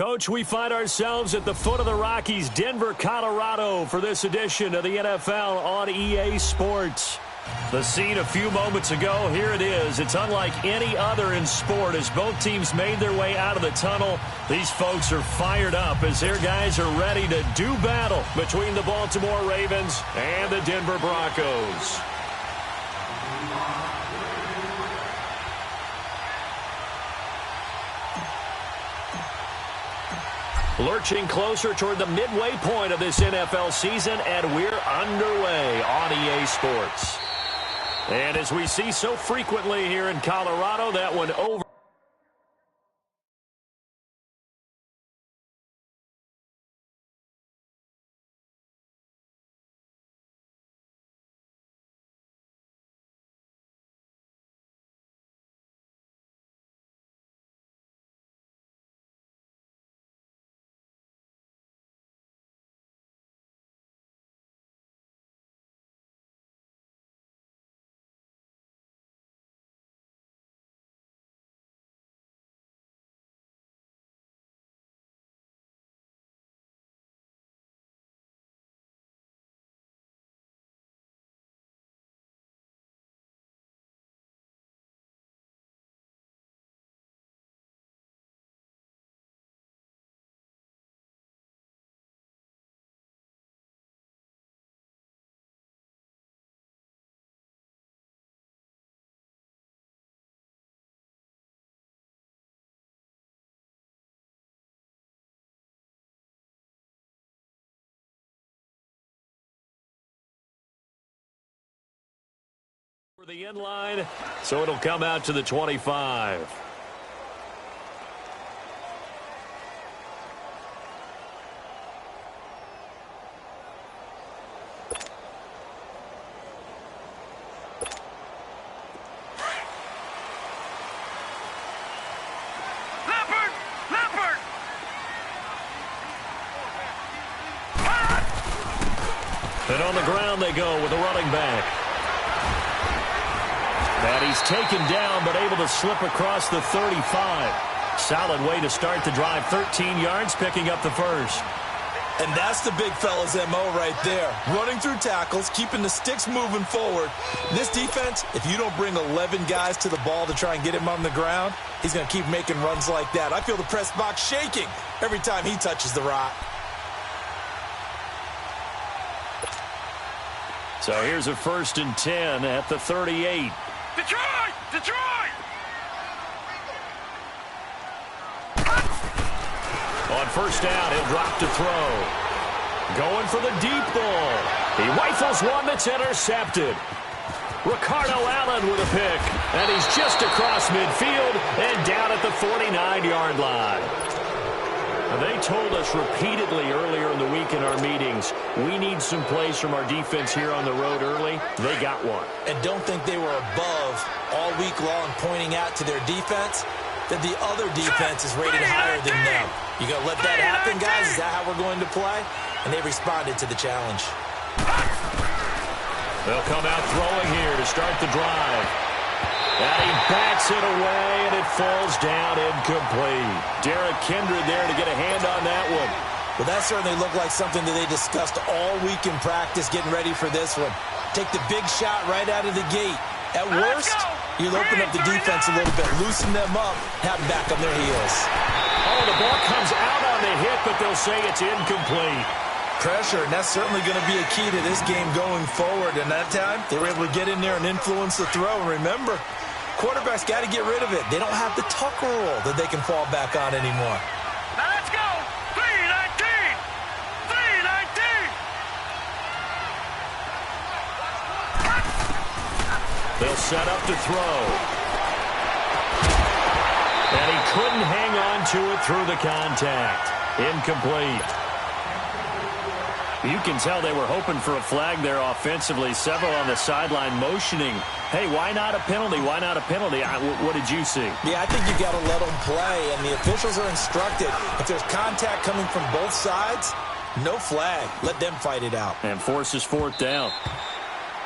Coach, we find ourselves at the foot of the Rockies, Denver, Colorado, for this edition of the NFL on EA Sports. The scene a few moments ago, here it is. It's unlike any other in sport as both teams made their way out of the tunnel. These folks are fired up as their guys are ready to do battle between the Baltimore Ravens and the Denver Broncos. Lurching closer toward the midway point of this NFL season, and we're underway on EA Sports. And as we see so frequently here in Colorado, that one over. For the end line, so it'll come out to the 25. And on the ground they go with a running back. And he's taken down, but able to slip across the 35. Solid way to start the drive. 13 yards, picking up the first. And that's the big fella's MO right there. Running through tackles, keeping the sticks moving forward. This defense, if you don't bring 11 guys to the ball to try and get him on the ground, he's going to keep making runs like that. I feel the press box shaking every time he touches the rock. So here's a 1st and 10 at the 38. Detroit! Detroit! On first down, he'll drop to throw. Going for the deep ball. He rifles one that's intercepted. Ricardo Allen with a pick. And he's just across midfield and down at the 49-yard line. They told us repeatedly earlier in the week in our meetings, we need some plays from our defense here on the road early. They got one. And don't think they were above all week long pointing out to their defense that the other defense is rated higher than them. You going to let that happen, guys? Is that how we're going to play? And they responded to the challenge. They'll come out throwing here to start the drive. And he bats it away, and it falls down incomplete. Derek Kindred there to get a hand on that one. Well, that certainly looked like something that they discussed all week in practice, getting ready for this one. Take the big shot right out of the gate. At worst, you'll open up the defense a little bit, loosen them up, have them back on their heels. Oh, the ball comes out on the hit, but they'll say it's incomplete. Pressure, and that's certainly going to be a key to this game going forward. And that time, they were able to get in there and influence the throw. And remember, quarterbacks got to get rid of it. They don't have the Tucker rule that they can fall back on anymore. Now let's go. 319. 319. They'll set up to throw. And he couldn't hang on to it through the contact. Incomplete. You can tell they were hoping for a flag there offensively. Several on the sideline motioning. Hey, why not a penalty? Why not a penalty? What did you see? Yeah, I think you got to let them play, and the officials are instructed. If there's contact coming from both sides, no flag. Let them fight it out. And forces 4th down.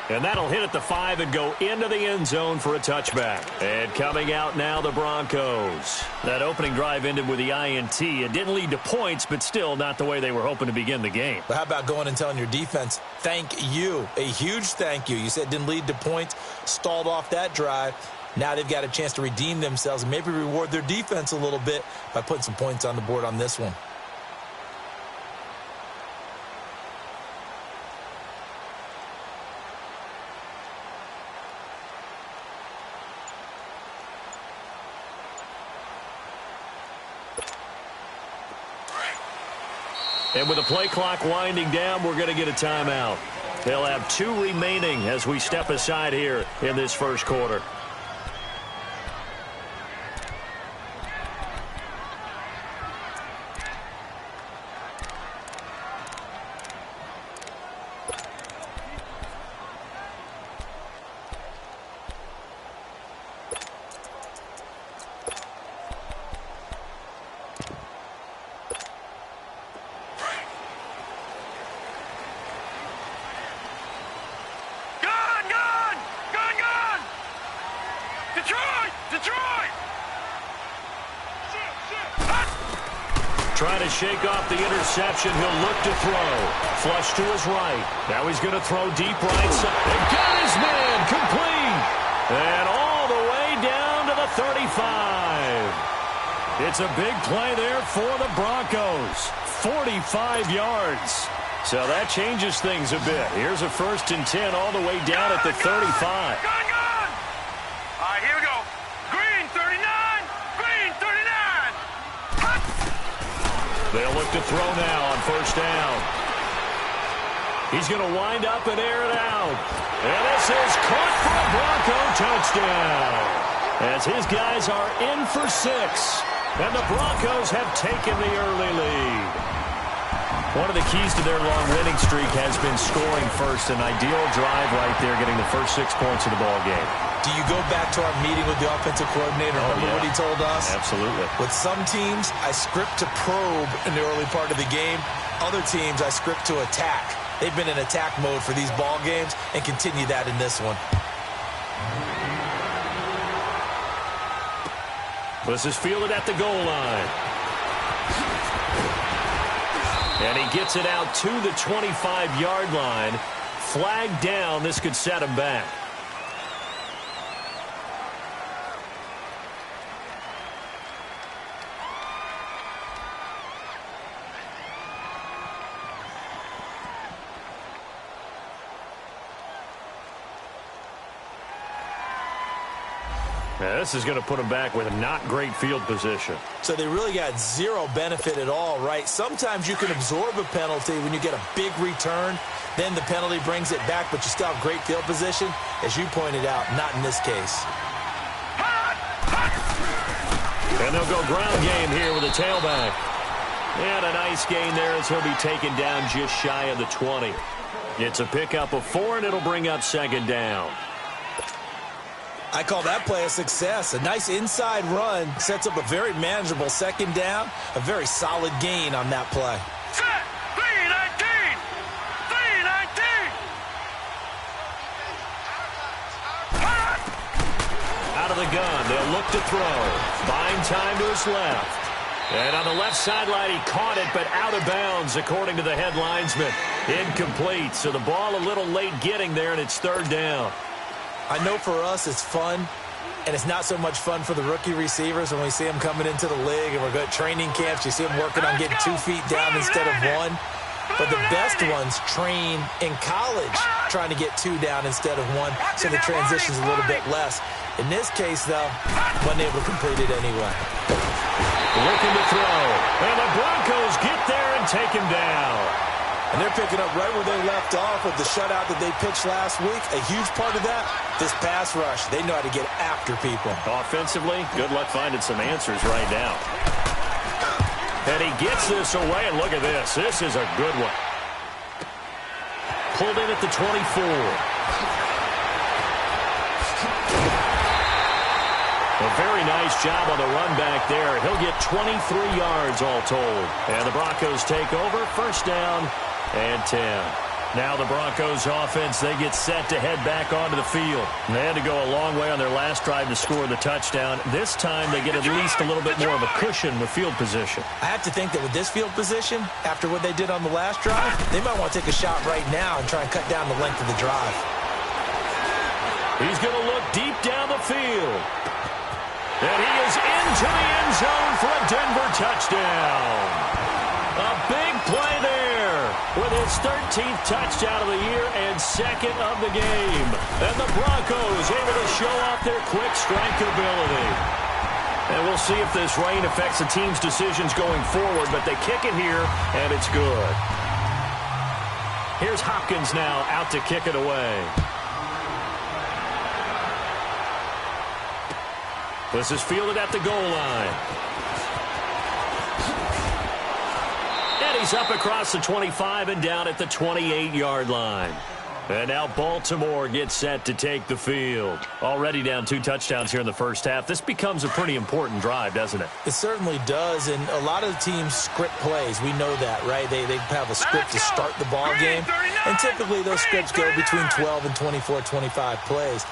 And that'll hit at the 5 and go into the end zone for a touchback. And coming out now, the Broncos. That opening drive ended with the INT. It didn't lead to points, but still not the way they were hoping to begin the game. But how about going and telling your defense, thank you, a huge thank you. You said it didn't lead to points, stalled off that drive. Now they've got a chance to redeem themselves and maybe reward their defense a little bit by putting some points on the board on this one. And with the play clock winding down, we're going to get a timeout. They'll have 2 remaining as we step aside here in this first quarter. Trying to shake off the interception. He'll look to throw. Flush to his right. Now he's going to throw deep right side. And got his man complete. And all the way down to the 35. It's a big play there for the Broncos. 45 yards. So that changes things a bit. Here's a 1st and 10 all the way down at the 35. All right, here we go. Green 39. Green 39. They'll look to throw now on 1st down. He's going to wind up and air it out. And this is caught for a Bronco touchdown. As his guys are in for 6. And the Broncos have taken the early lead. One of the keys to their long winning streak has been scoring first. An ideal drive right there, getting the first 6 points of the ball game. Do you go back to our meeting with the offensive coordinator? Remember what he told us? Absolutely. With some teams, I script to probe in the early part of the game. Other teams, I script to attack. They've been in attack mode for these ball games and continue that in this one. This is fielded at the goal line. And he gets it out to the 25-yard line. Flag down. This could set him back. Now, this is going to put him back with a not great field position. So they really got zero benefit at all, right? Sometimes you can absorb a penalty when you get a big return. Then the penalty brings it back, but you still have great field position. As you pointed out, not in this case. And they'll go ground game here with a tailback. And a nice gain there as he'll be taken down just shy of the 20. It's a pickup of 4, and it'll bring up 2nd down. I call that play a success. A nice inside run sets up a very manageable 2nd down. A very solid gain on that play. Set. 319. 319. Out of the gun, they'll look to throw. Buying time to his left. And on the left sideline, he caught it, but out of bounds, according to the head linesman. Incomplete, so the ball a little late getting there, and it's 3rd down. I know for us it's fun, and it's not so much fun for the rookie receivers when we see them coming into the league and we're going to training camps. You see them working on getting 2 feet down instead of 1. But the best ones train in college trying to get 2 down instead of 1, so the transition's a little bit less. In this case, though, wasn't able to complete it anyway. Looking to throw, and the Broncos get there and take him down. And they're picking up right where they left off with the shutout that they pitched last week. A huge part of that, this pass rush. They know how to get after people. Offensively, good luck finding some answers right now. And he gets this away, and look at this. This is a good one. Pulled in at the 24. A very nice job on the run back there. He'll get 23 yards all told. And the Broncos take over, 1st down and 10. Now the Broncos offense, they get set to head back onto the field. They had to go a long way on their last drive to score the touchdown. This time they get at least a little bit more of a cushion with field position. I have to think that with this field position, after what they did on the last drive, they might want to take a shot right now and try and cut down the length of the drive. He's going to look deep down the field. And he is into the end zone for a Denver touchdown. A big play there with his 13th touchdown of the year and second of the game. And the Broncos able to show off their quick strike ability. And we'll see if this rain affects the team's decisions going forward, but they kick it here, and it's good. Here's Hopkins now out to kick it away. This is fielded at the goal line. And he's up across the 25 and down at the 28-yard line. And now Baltimore gets set to take the field. Already down 2 touchdowns here in the first half. This becomes a pretty important drive, doesn't it? It certainly does, and a lot of the teams script plays. We know that, right? They have a script to start the ball game, and typically those scripts go between 12 and 24, 25 plays.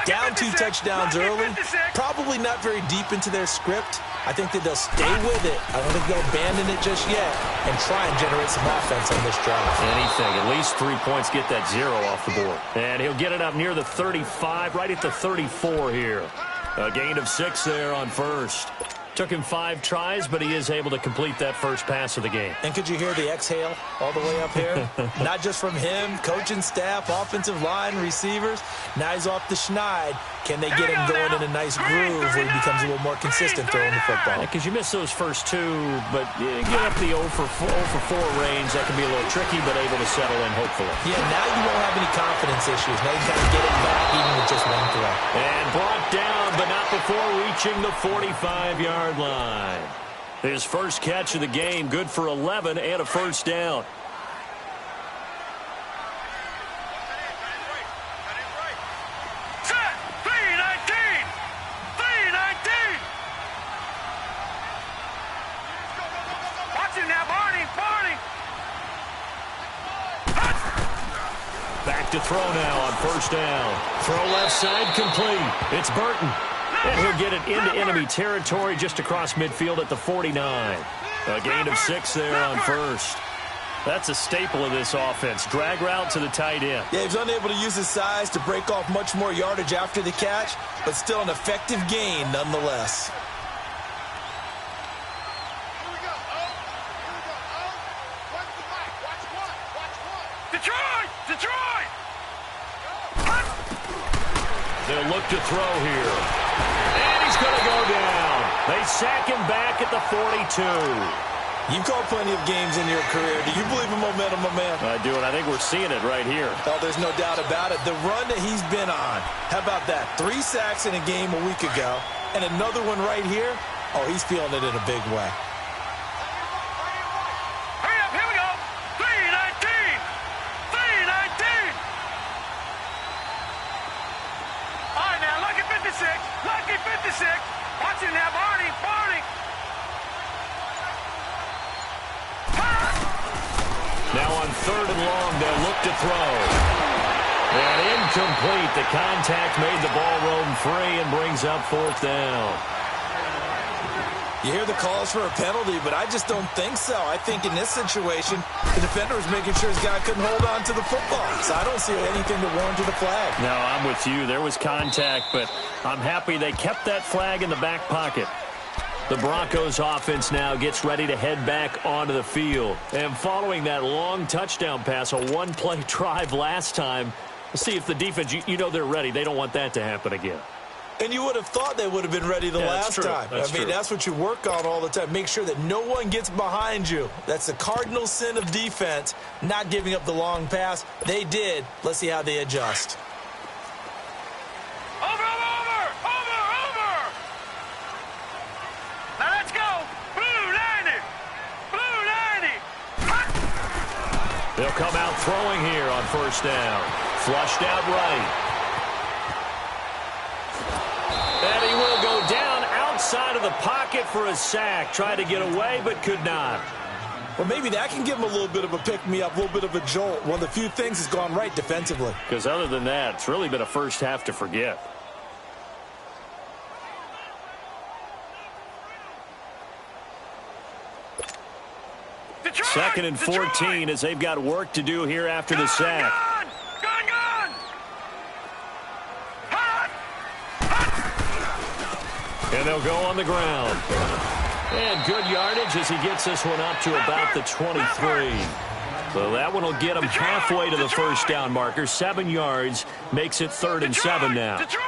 Down 2 touchdowns early, probably not very deep into their script. I think that they'll stay with it. I don't think they'll abandon it just yet and try and generate some offense on this drive. Anything. At least 3 points, get that 0 off the board. And he'll get it up near the 35, right at the 34 here. A gain of 6 there on first. Took him 5 tries, but he is able to complete that first pass of the game. And could you hear the exhale all the way up here? Not just from him, coaching staff, offensive line, receivers. Now he's off the schneid. Can they get him going in a nice groove where he becomes a little more consistent throwing the football? Because you miss those first 2, but you get up the 0 for 4 range. That can be a little tricky, but able to settle in, hopefully. Yeah, now you won't have any confidence issues. Now you can kind of get it back even with just 1 throw. And brought down, but not before reaching the 45-yard line. His first catch of the game, good for 11 and a first down. Back to throw now on first down. Throw left side complete. It's Burton. And he'll get it into enemy territory just across midfield at the 49. A gain of 6 there on first. That's a staple of this offense. Drag route to the tight end. Yeah, he was unable to use his size to break off much more yardage after the catch, but still an effective gain nonetheless. Detroit! They'll look to throw here. And he's going to go down. They sack him back at the 42. You've called plenty of games in your career. Do you believe in momentum, my man? I do, and I think we're seeing it right here. Oh, there's no doubt about it. The run that he's been on. How about that? 3 sacks in a game a week ago, and another one right here. Oh, he's feeling it in a big way. Hurry up, here we go. 319. 319. All right, now, lucky 56. Lucky 56. Watch it now, Barney. Now on 3rd and long, they'll look to throw. And incomplete. The contact made the ball roam free and brings up 4th down. You hear the calls for a penalty, but I just don't think so. I think in this situation, the defender was making sure his guy couldn't hold on to the football. So I don't see anything that warranted a flag. No, I'm with you. There was contact, but I'm happy they kept that flag in the back pocket. The Broncos offense now gets ready to head back onto the field. And following that long touchdown pass, a 1-play drive last time, we'll see if the defense, you know they're ready. They don't want that to happen again. And you would have thought they would have been ready the last time. That's what you work on all the time. Make sure that no one gets behind you. That's the cardinal sin of defense, not giving up the long pass. They did. Let's see how they adjust. Over. Now let's go. Blue 90. They'll come out throwing here on 1st down. Flushed out right. And he will go down outside of the pocket for a sack. Tried to get away, but could not. Well, maybe that can give them a little bit of a pick-me-up, a little bit of a jolt. One of the few things has gone right defensively. Because other than that, it's really been a first half to forget. Detroit! 2nd and 14 as they've got work to do here after the sack. Gun! Hot! And they'll go on the ground. And good yardage as he gets this one up to about the 23. So that one will get him halfway to the first down marker. 7 yards makes it 3rd and 7 now. Detroit!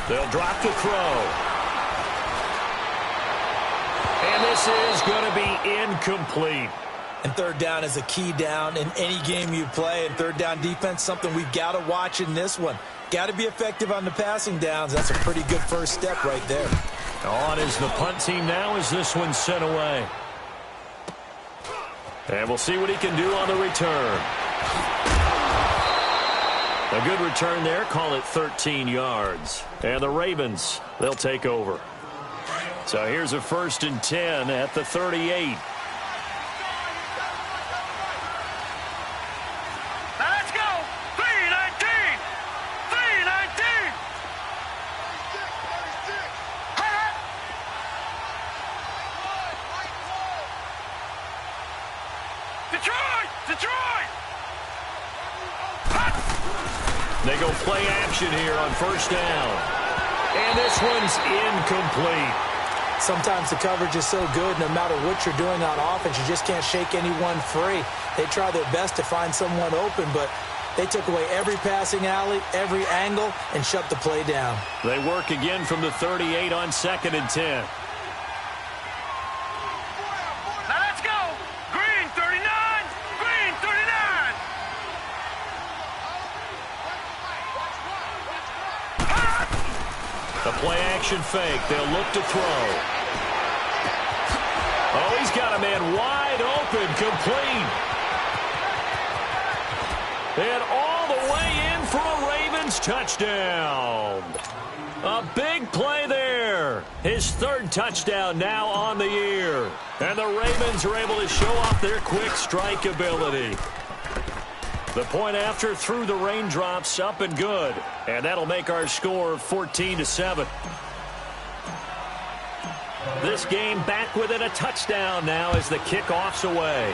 They'll drop the throw. And this is going to be incomplete. And 3rd down is a key down in any game you play. And 3rd down defense, something we've got to watch in this one. Got to be effective on the passing downs. That's a pretty good first step right there. On is the punt team now as this one's sent away. And we'll see what he can do on the return. A good return there. Call it 13 yards. And the Ravens, they'll take over. So here's a 1st and 10 at the 38. Let's go! 319! 319! Detroit! They go play action here on 1st down. And this one's incomplete. Sometimes the coverage is so good, no matter what you're doing on offense, you just can't shake anyone free. They try their best to find someone open, but they took away every passing alley, every angle, and shut the play down. They work again from the 38 on 2nd and 10. Now let's go! Green 39! Green 39! The play action fake. They'll look to throw. Oh, he's got a man wide open, complete. And all the way in for a Ravens touchdown. A big play there. His 3rd touchdown now on the year. And the Ravens are able to show off their quick strike ability. The point after through the raindrops, up and good. And that'll make our score 14-7. This game back within a touchdown now as the kickoff's away.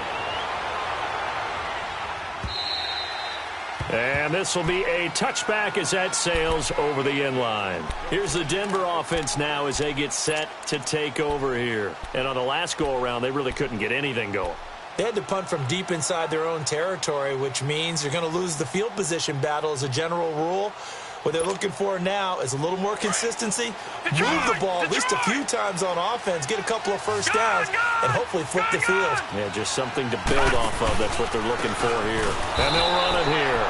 And this will be a touchback as that sails over the end line. Here's the Denver offense now as they get set to take over here. And on the last go-around, they really couldn't get anything going. They had to punt from deep inside their own territory, which means they're going to lose the field position battle as a general rule. What they're looking for now is a little more consistency, move the ball at least a few times on offense, get a couple of first downs, and hopefully flip the field. Yeah, just something to build off of. That's what they're looking for here. And they'll run it here.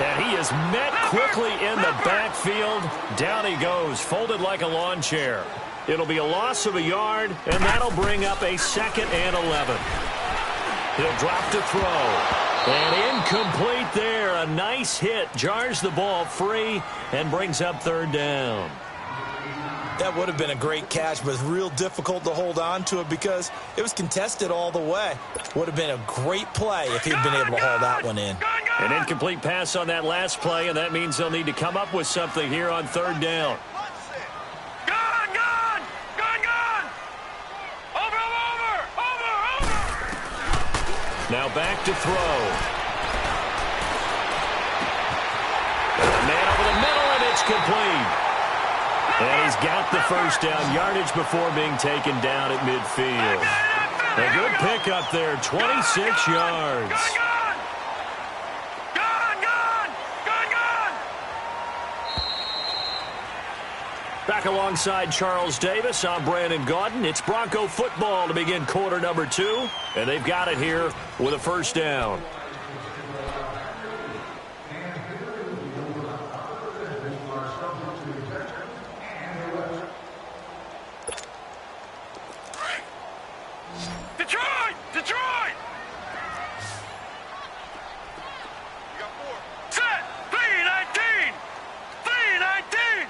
And he is met quickly in the backfield. Down he goes, folded like a lawn chair. It'll be a loss of a yard, and that'll bring up a 2nd and 11. He'll drop to throw. And incomplete there. A nice hit. Jars the ball free and brings up 3rd down. That would have been a great catch, but it's real difficult to hold on to it because it was contested all the way. Would have been a great play if he'd been able to haul that one in. An incomplete pass on that last play, and that means they'll need to come up with something here on 3rd down. Now back to throw. And man over the middle, and it's complete. And he's got the first down yardage before being taken down at midfield. A good pickup there, 26 yards. Back alongside Charles Davis, I'm Brandon Gaudin. It's Bronco football to begin quarter number 2. And they've got it here with a first down. Detroit! Set! 319! 319!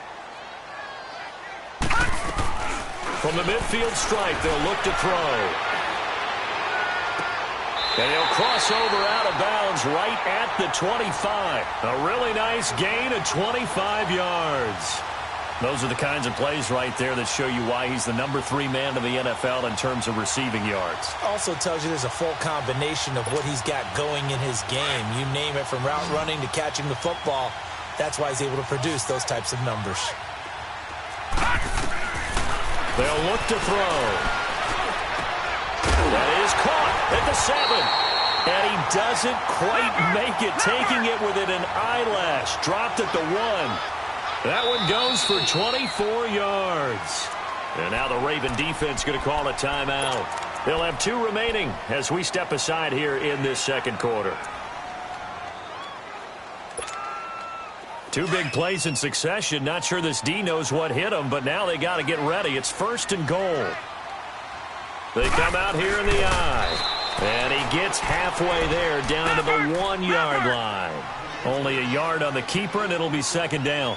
From the midfield stripe, they'll look to throw. And he'll cross over out of bounds right at the 25. A really nice gain of 25 yards. Those are the kinds of plays right there that show you why he's the number 3 man in the NFL in terms of receiving yards. Also tells you there's a full combination of what he's got going in his game. You name it, from route running to catching the football. That's why he's able to produce those types of numbers. They'll look to throw. That is caught at the 7. And he doesn't quite make it, taking it within an eyelash. Dropped at the 1. That one goes for 24 yards. And now the Raven defense going to call a timeout. They'll have 2 remaining as we step aside here in this second quarter. 2 big plays in succession. Not sure this D knows what hit him, but now they got to get ready. It's 1st and goal. They come out here in the eye. And he gets halfway there, down to the 1-yard line. Only a yard on the keeper, and it'll be 2nd down.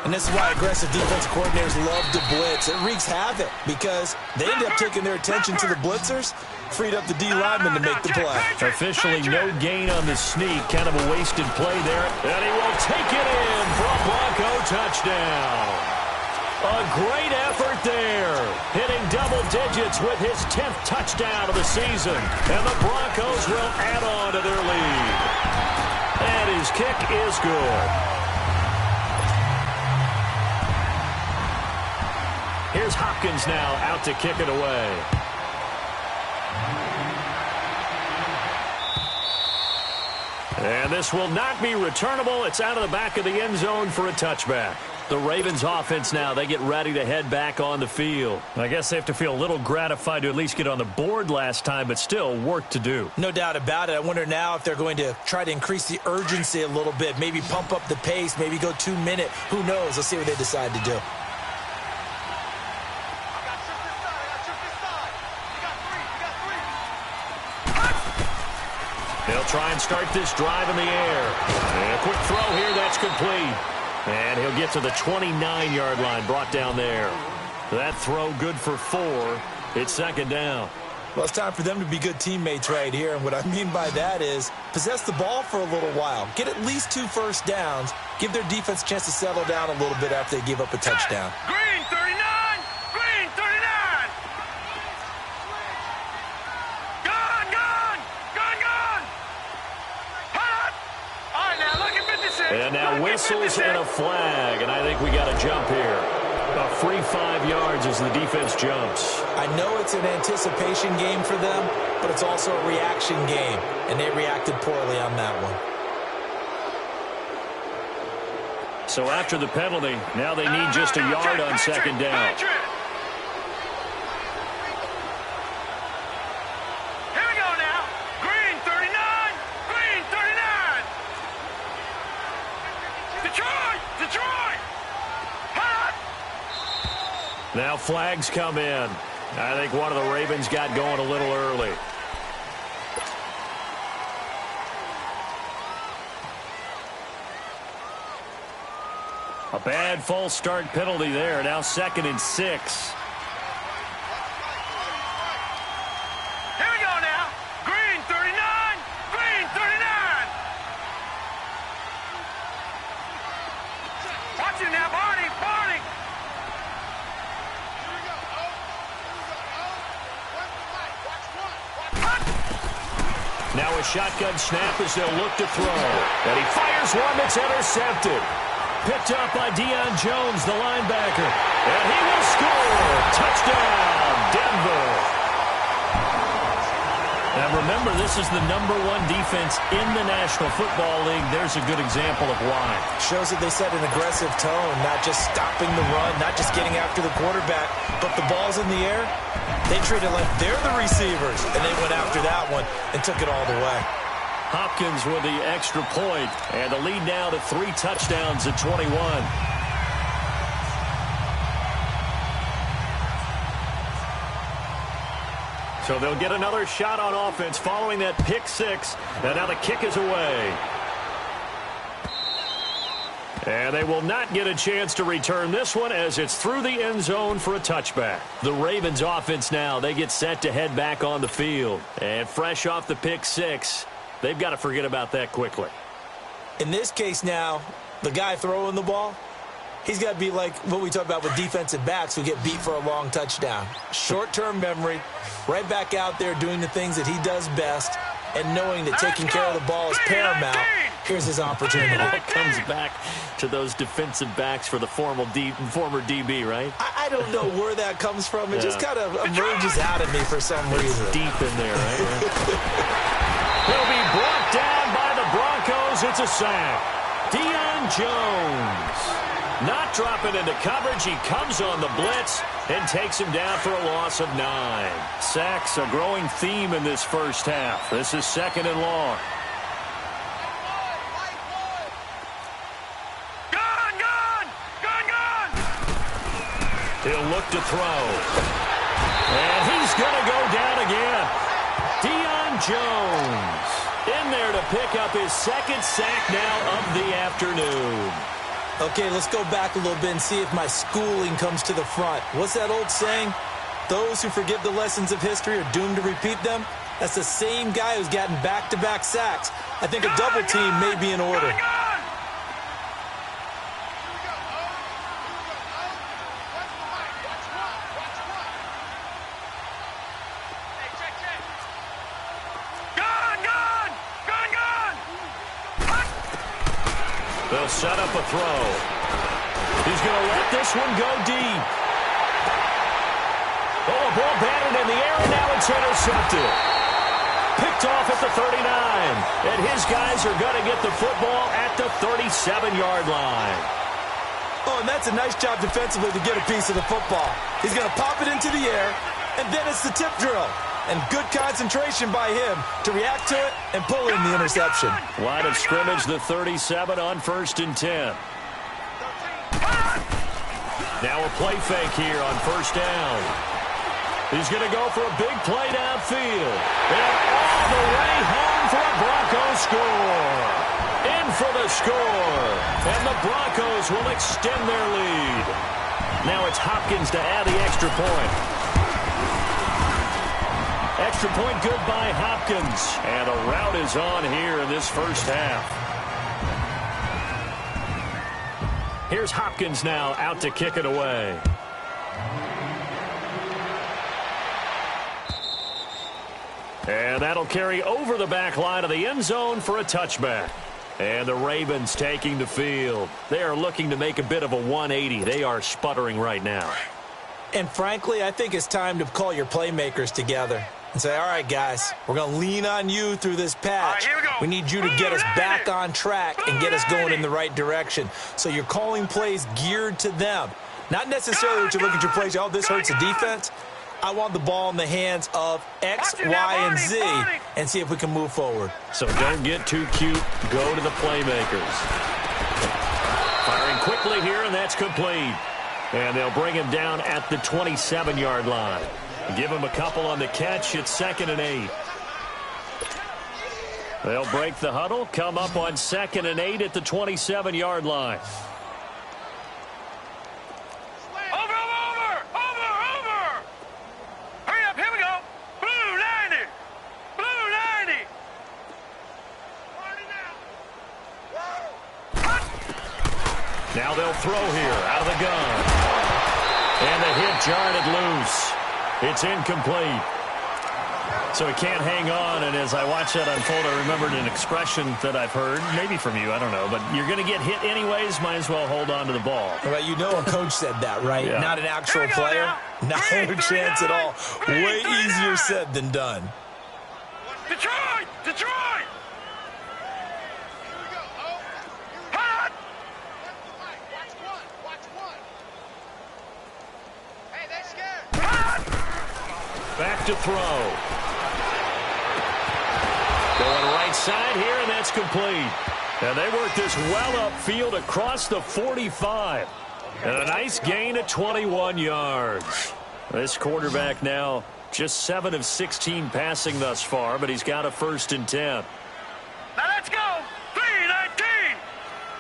And this is why aggressive defensive coordinators love to blitz. It wreaks havoc because they end up taking their attention to the blitzers, freed up the D lineman to make the play. Officially no gain on the sneak. Kind of a wasted play there. And he will take it in for a Bronco touchdown. A great effort there. Hitting double digits with his 10th touchdown of the season. And the Broncos will add on to their lead. And his kick is good. Here's Hopkins now out to kick it away. And this will not be returnable. It's out of the back of the end zone for a touchback. The Ravens offense now, they get ready to head back on the field. I guess they have to feel a little gratified to at least get on the board last time, but still work to do. No doubt about it. I wonder now if they're going to try to increase the urgency a little bit, maybe pump up the pace, maybe go 2-minute. Who knows? Let's see what they decide to do. They'll try and start this drive in the air. And a quick throw here, that's complete. And he'll get to the 29-yard line, brought down there. That throw good for 4. It's 2nd down. Well, it's time for them to be good teammates right here. And what I mean by that is possess the ball for a little while. Get at least 2 first downs. Give their defense a chance to settle down a little bit after they give up a touchdown. Green 39! Green 39! Gone! Gone! Gone! Gone! Hot! All right, now look at 56. And now whistles and a flag. And I think we got a jump here. A free 5 yards as the defense jumps. I know it's an anticipation game for them, but it's also a reaction game, and they reacted poorly on that one. So after the penalty, now they need just a yard on 2nd down. Here we go now. Green 39. Green 39. Detroit! Detroit! Hot! Now flags come in. I think one of the Ravens got going a little early. A bad false start penalty there. Now 2nd and 6. Here we go now. Green 39. Green 39. Watch it now, Barney. Barney. Now a shotgun snap as they'll look to throw. And he fires one that's intercepted. Picked up by Deion Jones, the linebacker. And he will score. Touchdown, Denver. Now remember, this is the #1 defense in the National Football League. There's a good example of why. Shows that they set an aggressive tone, not just stopping the run, not just getting after the quarterback, but the ball's in the air. They treat it like they're the receivers, and they went after that one and took it all the way. Hopkins with the extra point, and the lead now to 3 touchdowns at 21. So they'll get another shot on offense following that pick 6, and now the kick is away. And they will not get a chance to return this one as it's through the end zone for a touchback. The Ravens offense now, they get set to head back on the field. And fresh off the pick six, they've got to forget about that quickly. In this case now, the guy throwing the ball, he's got to be like what we talk about with defensive backs who get beat for a long touchdown. Short-term memory, right back out there doing the things that he does best, and knowing that taking care of the ball is paramount. Here's his opportunity. It comes back to those defensive backs for the former DB, right? I don't know where that comes from. It just kind of emerges out of me for some reason. Deep in there, right? He'll be brought down by the Broncos. It's a sack. Deion Jones not dropping into coverage. He comes on the blitz and takes him down for a loss of 9. Sacks, a growing theme in this first half. This is 2nd and long. He'll look to throw. And he's going to go down again. Deion Jones in there to pick up his 2nd sack now of the afternoon. Okay, let's go back a little bit and see if my schooling comes to the front. What's that old saying? Those who forget the lessons of history are doomed to repeat them. That's the same guy who's gotten back-to-back sacks. I think a double team may be in order. They'll set up a throw. He's going to let this one go deep. Oh, a ball batted in the air, and now it's intercepted. Picked off at the 39. And his guys are going to get the football at the 37-yard line. Oh, and that's a nice job defensively to get a piece of the football. He's going to pop it into the air, and then it's the tip drill. And good concentration by him to react to it and pull in the interception. Line of scrimmage, the 37 on 1st and 10. Now a play fake here on 1st down. He's going to go for a big play downfield. And all the way home for a Broncos score. In for the score. And the Broncos will extend their lead. Now it's Hopkins to add the extra point. Extra point good by Hopkins. And a rout is on here in this first half. Here's Hopkins now out to kick it away. And that'll carry over the back line of the end zone for a touchback. And the Ravens taking the field. They are looking to make a bit of a 180. They are sputtering right now. And frankly, I think it's time to call your playmakers together and say, all right, guys, we're going to lean on you through this patch. We need you to get us back on track and get us going in the right direction. So you're calling plays geared to them. Not necessarily that you look at your plays, oh, this hurts the defense. I want the ball in the hands of X, Y, and Z and see if we can move forward. So don't get too cute. Go to the playmakers. Firing quickly here, and that's complete. And they'll bring him down at the 27-yard line. Give him a couple on the catch. It's 2nd and 8. They'll break the huddle, come up on 2nd and 8 at the 27-yard line. Now they'll throw here out of the gun. And the hit jarred it loose. It's incomplete. So he can't hang on, and as I watch that unfold, I remembered an expression that I've heard, maybe from you, I don't know, but you're going to get hit anyways, might as well hold on to the ball. Well, you know a coach said that, right? Yeah. Not an actual player. Not a chance at all. Way easier said than done. Detroit! Detroit! Back to throw. Going right side here, and that's complete. And they work this well upfield across the 45. And a nice gain of 21 yards. This quarterback now just 7 of 16 passing thus far, but he's got a 1st and 10. Now let's go. 3-19.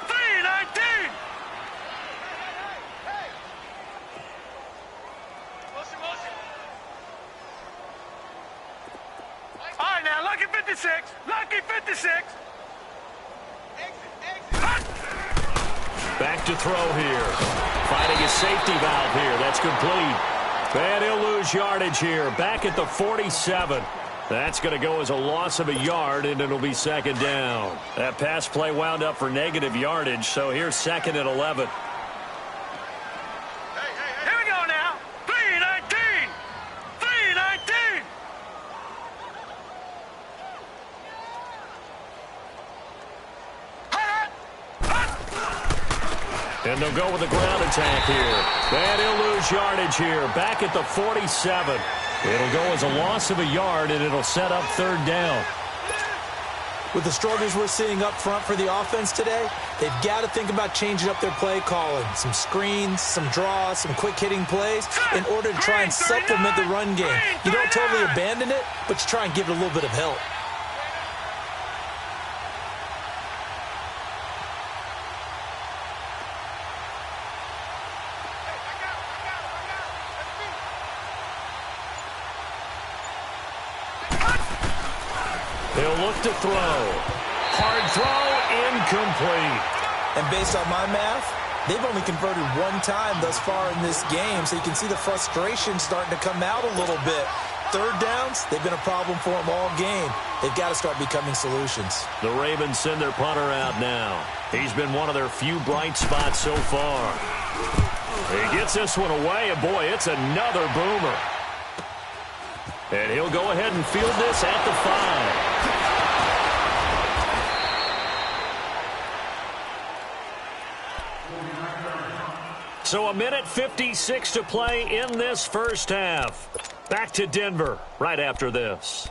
3-19. Lucky 56. Lucky 56. Back to throw here. Finding a safety valve here. That's complete. And he'll lose yardage here. Back at the 47. That's going to go as a loss of a yard, and it'll be second down. That pass play wound up for negative yardage, so here's second and 11. Here we go now. 3-19. 3-19. And they'll go with the ground attack here. And he'll lose yardage here. Back at the 47. It'll go as a loss of a yard, and it'll set up third down. With the struggles we're seeing up front for the offense today, they've got to think about changing up their play calling. Some screens, some draws, some quick-hitting plays in order to try and supplement the run game. You don't totally abandon it, but you try and give it a little bit of help. He'll look to throw. Hard throw, incomplete. And based on my math, they've only converted one time thus far in this game, so you can see the frustration starting to come out a little bit. Third downs, they've been a problem for them all game. They've got to start becoming solutions. The Ravens send their punter out now. He's been one of their few bright spots so far. He gets this one away, and boy, it's another boomer. And he'll go ahead and field this at the 5. So a minute 56 to play in this first half. Back to Denver right after this.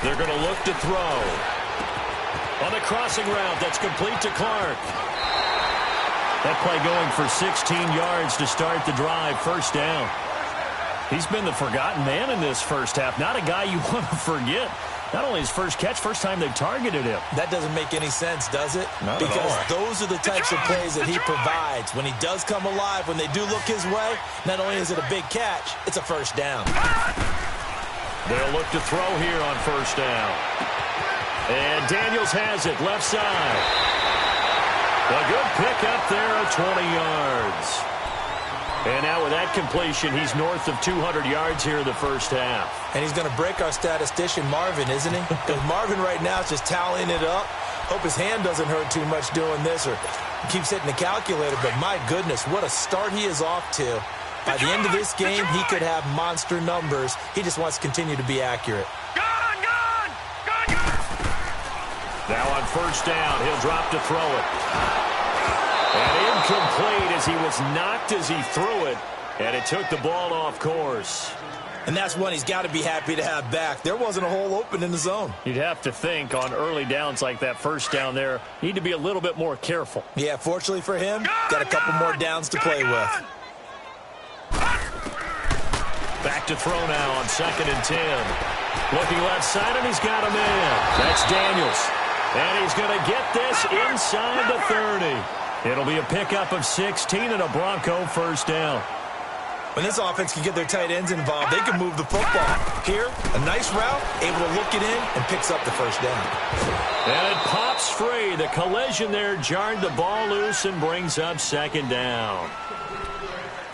They're going to look to throw. On the crossing route, that's complete to Clark. That play going for 16 yards to start the drive, first down. He's been the forgotten man in this first half. Not a guy you want to forget. Not only his first catch, first time they've targeted him. That doesn't make any sense, does it? Not because at all. Those are the types of plays that he provides. When he does come alive, when they do look his way, not only is it a big catch, it's a first down. They'll look to throw here on first down. And Daniels has it, left side. A good pickup there of 20 yards. And now with that completion, he's north of 200 yards here in the first half. And he's going to break our statistician, Marvin, isn't he? Because Marvin right now is just tallying it up. Hope his hand doesn't hurt too much doing this or keeps hitting the calculator. But my goodness, what a start he is off to. By the end of this game, he could have monster numbers. He just wants to continue to be accurate. Now on first down, he'll drop to throw it. And incomplete as he was knocked as he threw it. And it took the ball off course. And that's one he's got to be happy to have back. There wasn't a hole open in the zone. You'd have to think on early downs like that first down there, need to be a little bit more careful. Yeah, fortunately for him, got a couple more downs to play with. Back to throw now on 2nd and 10. Looking left side, and he's got him in. That's Daniels. And he's going to get this inside the 30. It'll be a pickup of 16 and a Bronco first down. When this offense can get their tight ends involved, they can move the football. Here, a nice route, able to look it in, and picks up the first down. And it pops free. The collision there jarred the ball loose and brings up 2nd down.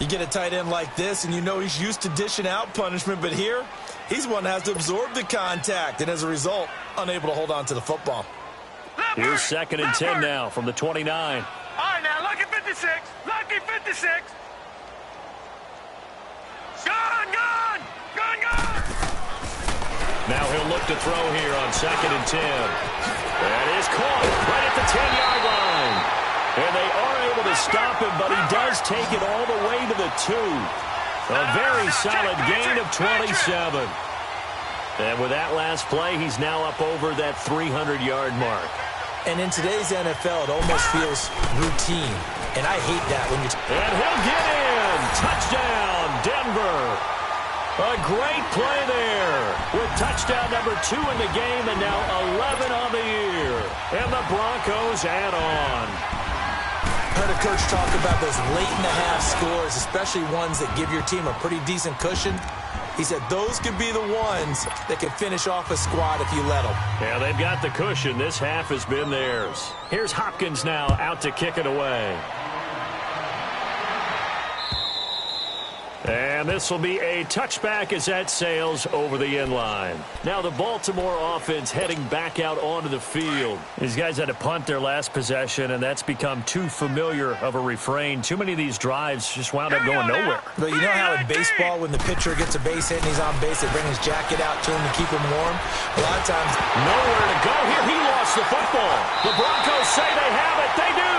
You get a tight end like this, and you know he's used to dishing out punishment, but here, he's one that has to absorb the contact, and as a result, unable to hold on to the football. Here's 2nd and 10 now from the 29. All right, now, lucky 56. Lucky 56. Gone! Now he'll look to throw here on 2nd and 10. That is caught right at the 10-yard line. And they are able to stop him, but he does take it all the way to the 2. A very solid gain of 27. And with that last play, he's now up over that 300-yard mark. And in today's NFL, it almost feels routine. And I hate that when you're... And he'll get in. Touchdown, Denver. A great play there with touchdown number 2 in the game and now 11 on the year. And the Broncos add on. I heard a coach talk about those late-in-the-half scores, especially ones that give your team a pretty decent cushion. He said those could be the ones that can finish off a squad if you let them. Yeah, they've got the cushion. This half has been theirs. Here's Hopkins now out to kick it away. And this will be a touchback as that sails over the end line. Now the Baltimore offense heading back out onto the field. These guys had to punt their last possession, and that's become too familiar of a refrain. Too many of these drives just wound up going nowhere. But you know how in baseball, when the pitcher gets a base hit and he's on base, they bring his jacket out to him to keep him warm? A lot of times... Nowhere to go here. He lost the football. The Broncos say they have it. They do.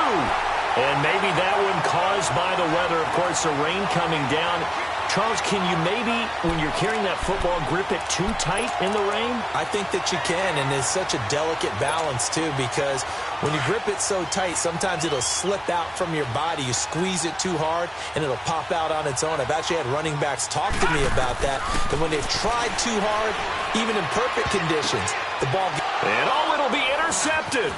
And maybe that one caused by the weather. Of course, the rain coming down. Charles, can you maybe, when you're carrying that football, grip it too tight in the rain? I think that you can, and it's such a delicate balance, too, because when you grip it so tight, sometimes it'll slip out from your body. You squeeze it too hard, and it'll pop out on its own. I've actually had running backs talk to me about that when they've tried too hard, even in perfect conditions, the ball... And it'll be intercepted.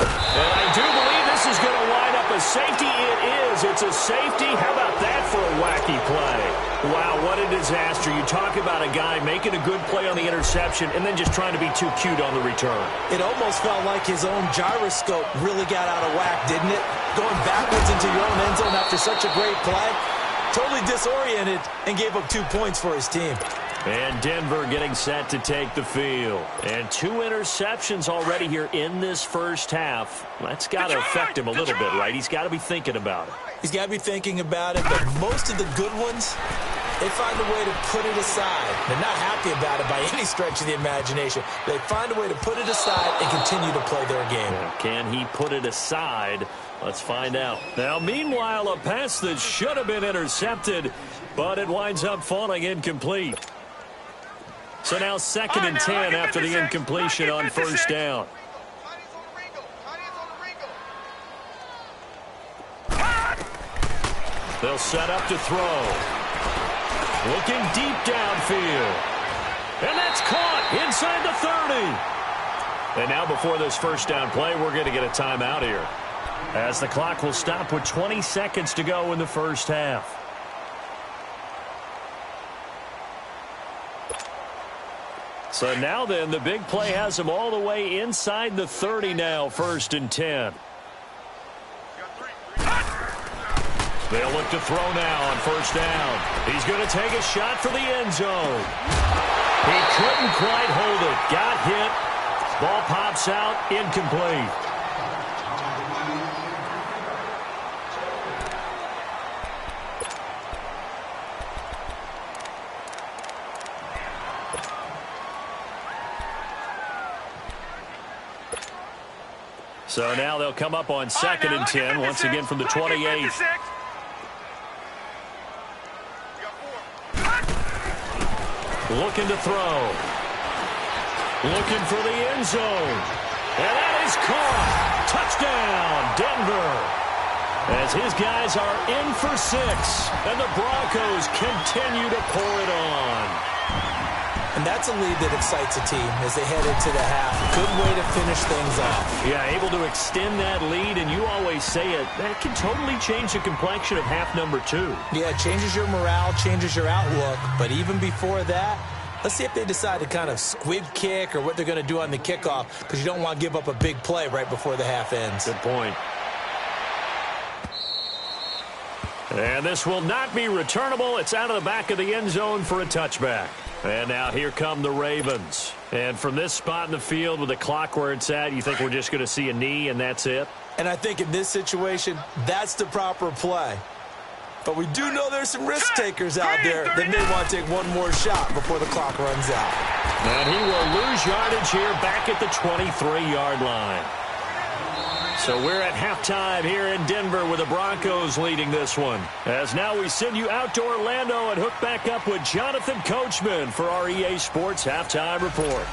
And I do believe this is going to wind up a safety. It is. It's a safety. How about that for a wacky play? Wow, what a disaster. You talk about a guy making a good play on the interception and then just trying to be too cute on the return. It almost felt like his own gyroscope really got out of whack, didn't it? Going backwards into your own end zone after such a great play. Totally disoriented and gave up 2 points for his team. And Denver getting set to take the field. And 2 interceptions already here in this first half. That's got to affect him a little bit, right? He's got to be thinking about it. He's got to be thinking about it, but most of the good ones, they find a way to put it aside. They're not happy about it by any stretch of the imagination. They find a way to put it aside and continue to play their game. Can he put it aside? Let's find out. Now, meanwhile, a pass that should have been intercepted, but it winds up falling incomplete. So now 2nd and 10 after the incompletion on first down. They'll set up to throw. Looking deep downfield. And that's caught inside the 30. And now before this first down play, we're going to get a timeout here, as the clock will stop with 20 seconds to go in the first half. So now then, the big play has him all the way inside the 30 now, 1st and 10. They'll look to throw now on first down. He's going to take a shot for the end zone. He couldn't quite hold it. Got hit. Ball pops out, incomplete. So now they'll come up on 2nd and 10, once again from the 28. Looking to throw. Looking for the end zone. And that is caught. Touchdown, Denver. As his guys are in for 6. And the Broncos continue to pour it on. And that's a lead that excites a team as they head into the half. Good way to finish things off. Yeah, able to extend that lead, and you always say it, that can totally change the complexion of half number 2. Yeah, it changes your morale, changes your outlook. But even before that, let's see if they decide to kind of squib kick or what they're going to do on the kickoff, because you don't want to give up a big play right before the half ends. Good point. And this will not be returnable. It's out of the back of the end zone for a touchback. And now here come the Ravens. And from this spot in the field with the clock where it's at, you think we're just going to see a knee and that's it? And I think in this situation, that's the proper play. But we do know there's some risk takers out there that may want to take one more shot before the clock runs out. And he will lose yardage here back at the 23-yard line. So we're at halftime here in Denver with the Broncos leading this one. As now we send you out to Orlando and hook back up with Jonathan Coachman for our EA Sports Halftime Report.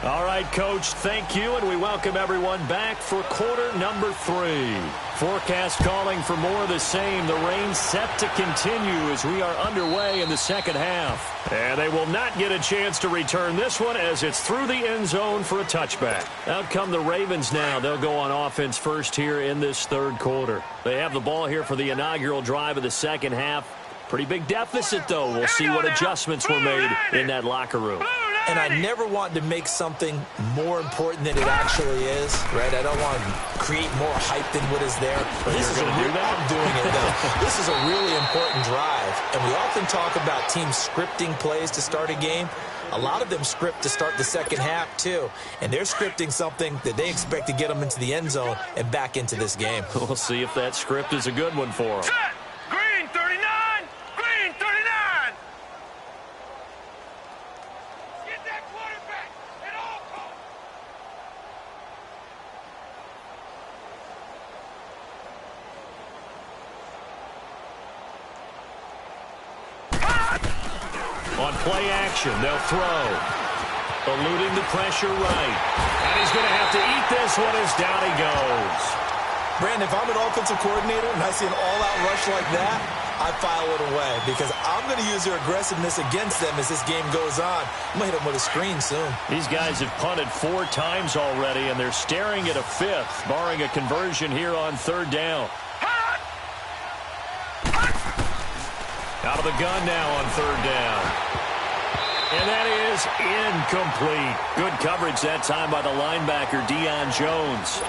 All right, Coach, thank you, and we welcome everyone back for quarter number 3. Forecast calling for more of the same. The rain set to continue as we are underway in the second half. And they will not get a chance to return this one as it's through the end zone for a touchback. Out come the Ravens now. They'll go on offense first here in this third quarter. They have the ball here for the inaugural drive of the second half. Pretty big deficit, though. We'll see what adjustments were made in that locker room. And I never want to make something more important than it actually is, right? I don't want to create more hype than what is there. But this is I'm doing it, though. This is a really important drive. And we often talk about teams scripting plays to start a game. A lot of them script to start the second half, too. And they're scripting something that they expect to get them into the end zone and back into this game. We'll see if that script is a good one for them. Set. Green 39. Green 39. Get that quarterback at all costs. On play action, they'll throw. Eluding the pressure right. And he's going to have to eat this one as down he goes. Brandon, if I'm an offensive coordinator and I see an all-out rush like that, I file it away because I'm going to use their aggressiveness against them as this game goes on. I'm going to hit them with a screen soon. These guys have punted 4 times already, and they're staring at a 5th, barring a conversion here on third down. Out of the gun now on third down. And that is incomplete. Good coverage that time by the linebacker, Deion Jones.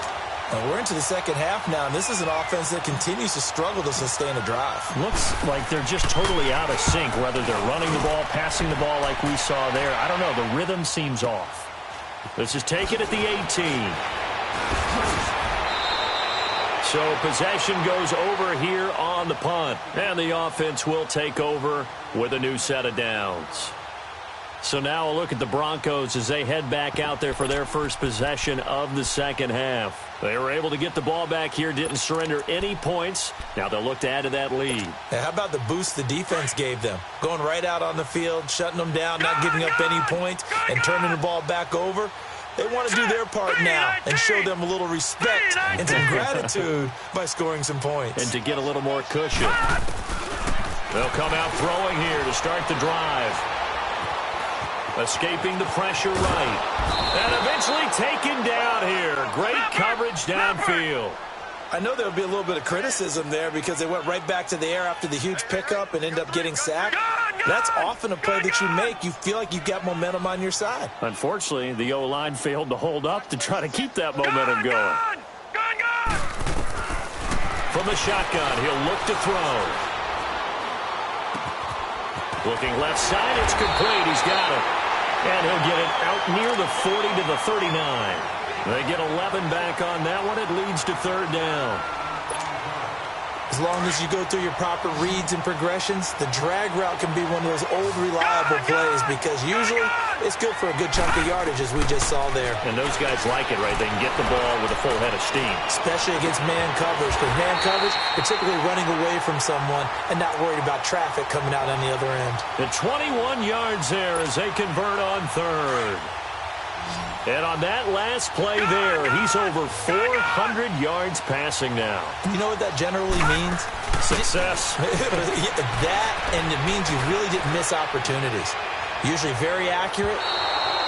We're into the second half now, and this is an offense that continues to struggle to sustain a drive. Looks like they're just totally out of sync, whether they're running the ball, passing the ball like we saw there. I don't know. The rhythm seems off. This is taken at the 18. So possession goes over here on the punt, and the offense will take over with a new set of downs. So now a look at the Broncos as they head back out there for their first possession of the second half. They were able to get the ball back here, didn't surrender any points. Now they'll look to add to that lead. Now, how about the boost the defense gave them? Going right out on the field, shutting them down, not giving up any points, and turning the ball back over. They want to do their part now and show them a little respect and some gratitude by scoring some points. And to get a little more cushion. They'll come out throwing here to start the drive. Escaping the pressure right. And eventually taken down here. Great coverage downfield. I know there'll be a little bit of criticism there because they went right back to the air after the huge pickup and end up getting sacked. That's often a play that you make. You feel like you've got momentum on your side. Unfortunately, the O-line failed to hold up to try to keep that momentum going. From the shotgun, he'll look to throw. Looking left side, it's complete. He's got it. And he'll get it out near the 40 to the 39. They get 11 back on that one. It leads to third down. As long as you go through your proper reads and progressions, the drag route can be one of those old reliable plays because usually it's good for a good chunk of yardage as we just saw there. And those guys like it, right? They can get the ball with a full head of steam. Especially against man coverage because man coverage, particularly running away from someone and not worried about traffic coming out on the other end. And 21 yards there as they convert on third. And on that last play there, he's over 400 yards passing now. You know what that generally means? Success. That, and it means you really didn't miss opportunities. Usually very accurate.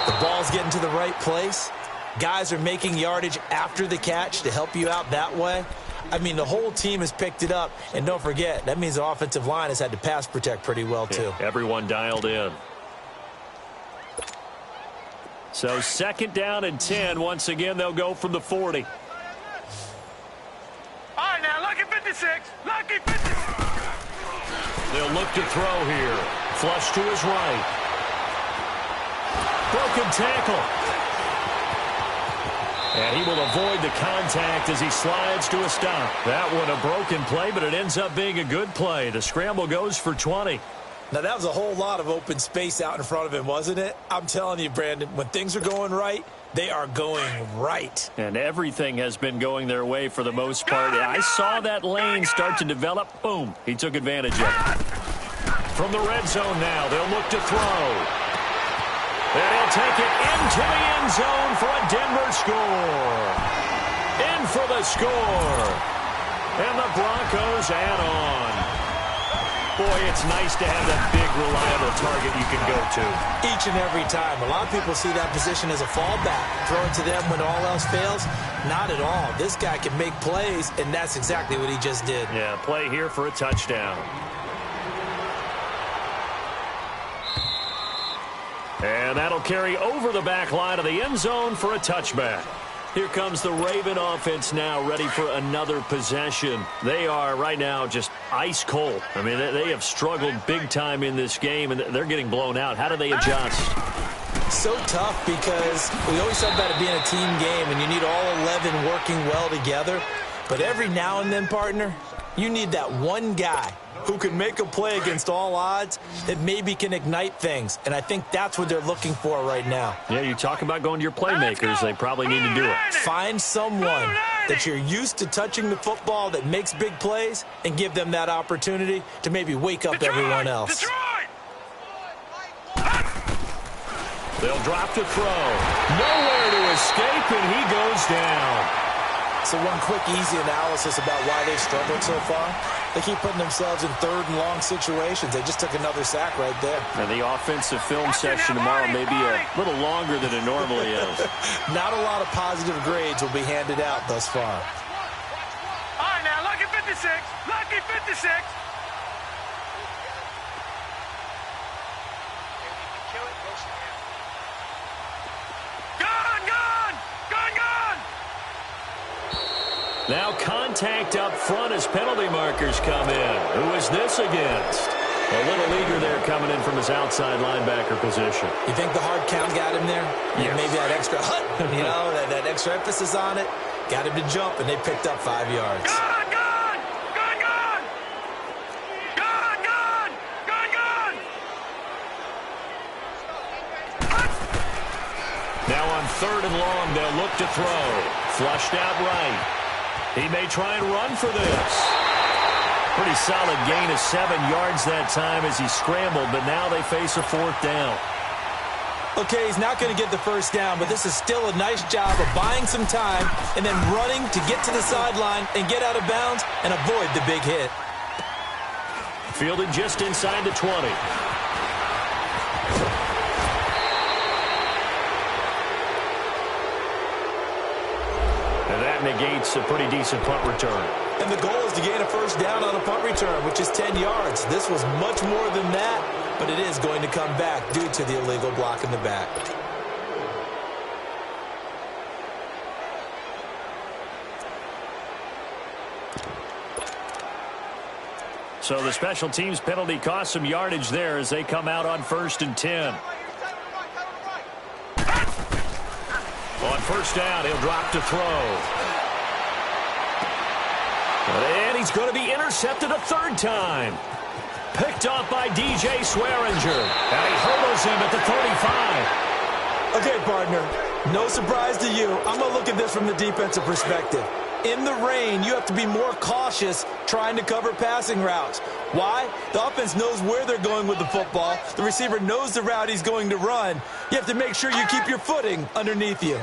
The ball's getting to the right place. Guys are making yardage after the catch to help you out that way. I mean, the whole team has picked it up. And don't forget, that means the offensive line has had to pass protect pretty well, too. Yeah, everyone dialed in. So second down and 10. Once again, they'll go from the 40. All right, now, lucky 56. Lucky 56. They'll look to throw here. Flush to his right. Broken tackle. And he will avoid the contact as he slides to a stop. That one a broken play, but it ends up being a good play. The scramble goes for 20. Now, that was a whole lot of open space out in front of him, wasn't it? I'm telling you, Brandon, when things are going right, they are going right. And everything has been going their way for the most part. I saw that lane start to develop. Boom. He took advantage of it. From the red zone now, they'll look to throw. And he'll take it into the end zone for a Denver score. In for the score. And the Broncos add on. Boy, it's nice to have that big, reliable target you can go to. Each and every time. A lot of people see that position as a fallback. Throw it to them when all else fails. Not at all. This guy can make plays, and that's exactly what he just did. Yeah, play here for a touchdown. And that'll carry over the back line of the end zone for a touchback. Here comes the Raven offense now, ready for another possession. They are right now just ice cold. I mean, they have struggled big time in this game, and they're getting blown out. How do they adjust? So tough because we always talk about it being a team game, and you need all 11 working well together. But every now and then, partner, you need that one guy who can make a play against all odds that maybe can ignite things. And I think that's what they're looking for right now. Yeah, you talk about going to your playmakers. They probably need to do it. Find someone that you're used to touching the football that makes big plays and give them that opportunity to maybe wake up everyone else. They'll drop to throw. Nowhere to escape, and he goes down. So one quick, easy analysis about why they've struggled so far. They keep putting themselves in third and long situations. They just took another sack right there. And the offensive film session tomorrow may be a little longer than it normally is. Not a lot of positive grades will be handed out thus far. All right, now, lucky 56. Lucky 56. Now contact up front as penalty markers come in. Who is this against? A little eager there coming in from his outside linebacker position. You think the hard count got him there? Yes. Maybe that extra that extra emphasis on it got him to jump, and they picked up 5 yards. Gone, gone! Gone, gone! Gone, gone! Gone, gone! Now on 3rd and long, they'll look to throw. Flushed out right. He may try and run for this. Pretty solid gain of 7 yards that time as he scrambled, but now they face a 4th down. Okay, he's not going to get the first down, but this is still a nice job of buying some time and then running to get to the sideline and get out of bounds and avoid the big hit. Fielded just inside the 20. And that negates a pretty decent punt return. And the goal is to gain a first down on a punt return, which is 10 yards. This was much more than that, but it is going to come back due to the illegal block in the back. So the special teams penalty cost some yardage there as they come out on 1st and 10. On 1st down, he'll drop to throw. And he's going to be intercepted a 3rd time. Picked off by DJ Swearinger. And he hurdles him at the 35. Okay, partner, no surprise to you. I'm going to look at this from the defensive perspective. In the rain, you have to be more cautious trying to cover passing routes. Why? The offense knows where they're going with the football. The receiver knows the route he's going to run. You have to make sure you keep your footing underneath you.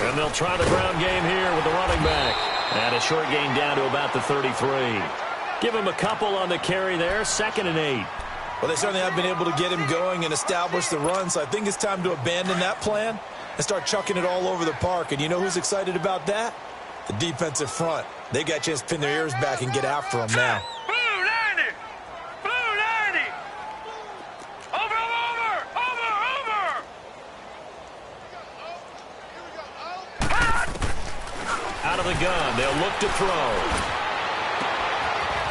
And they'll try the ground game here with the running back. And a short gain down to about the 33. Give him a couple on the carry there, 2nd and 8. Well, they certainly have been able to get him going and establish the run, so I think it's time to abandon that plan and start chucking it all over the park. And you know who's excited about that? The defensive front. They got a chance to pin their ears back and get after him now. Blue 90! Blue 90! Over, over, over, over! Out of the gun, they'll look to throw.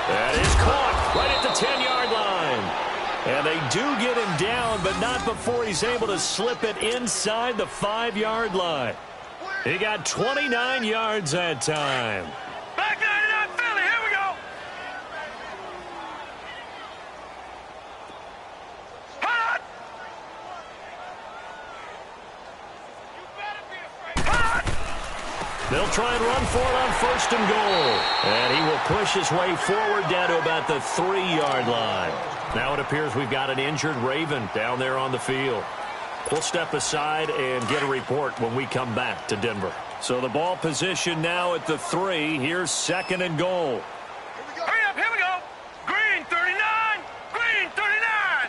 That is caught right at the 10-yard line. And they do get him down, but not before he's able to slip it inside the 5-yard line. He got 29 yards that time. Back 99 Philly, here we go! Hot! You better be afraid. Hot! They'll try and run for it on 1st and goal. And he will push his way forward down to about the 3-yard line. Now it appears we've got an injured Raven down there on the field. We'll step aside and get a report when we come back to Denver. So the ball position now at the 3. Here's 2nd and goal. Hurry up, here we go. Green 39, green 39.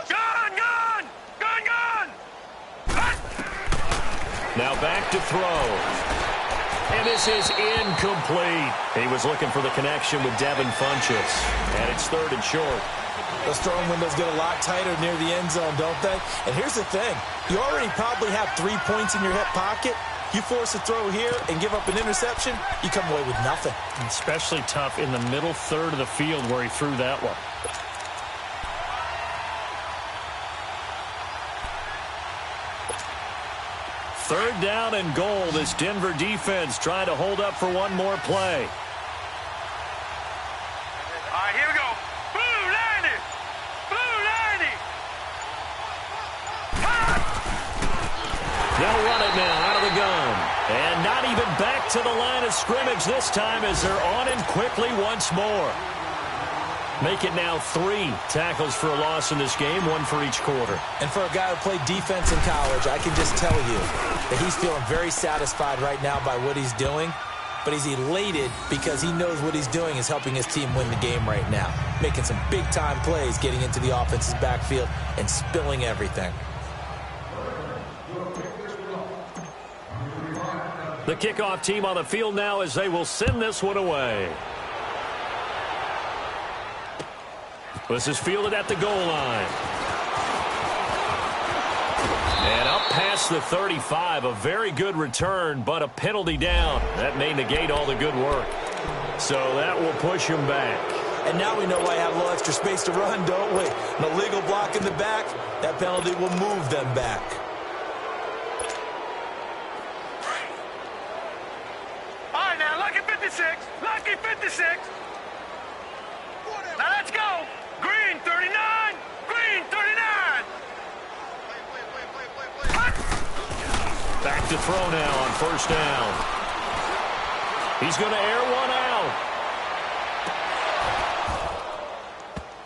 Gun, gun, gun, gun. Now back to throw. And this is incomplete. He was looking for the connection with Devin Funchess. And it's 3rd and short. Those throwing windows get a lot tighter near the end zone, don't they? And here's the thing. You already probably have 3 points in your hip pocket. You force a throw here and give up an interception, you come away with nothing. Especially tough in the middle third of the field where he threw that one. Third down and goal. This Denver defense trying to hold up for one more play. All right, here we go. Blue 90, blue 90. They'll run it now out of the gun. And not even back to the line of scrimmage this time as they're on him quickly once more. Make it now 3 tackles for a loss in this game, 1 for each quarter. And for a guy who played defense in college, I can just tell you that he's feeling very satisfied right now by what he's doing. But he's elated because he knows what he's doing is helping his team win the game right now. Making some big-time plays, getting into the offense's backfield, and spilling everything. The kickoff team on the field now as they will send this one away. This is fielded at the goal line. And up past the 35, a very good return, but a penalty down. That may negate all the good work. So that will push him back. And now we know why I have a little extra space to run, don't we? An illegal block in the back, that penalty will move them back. All right, now, lucky 56, lucky 56. Now let's go. Green 39, green 39. Back to throw now on 1st down. He's going to air one out.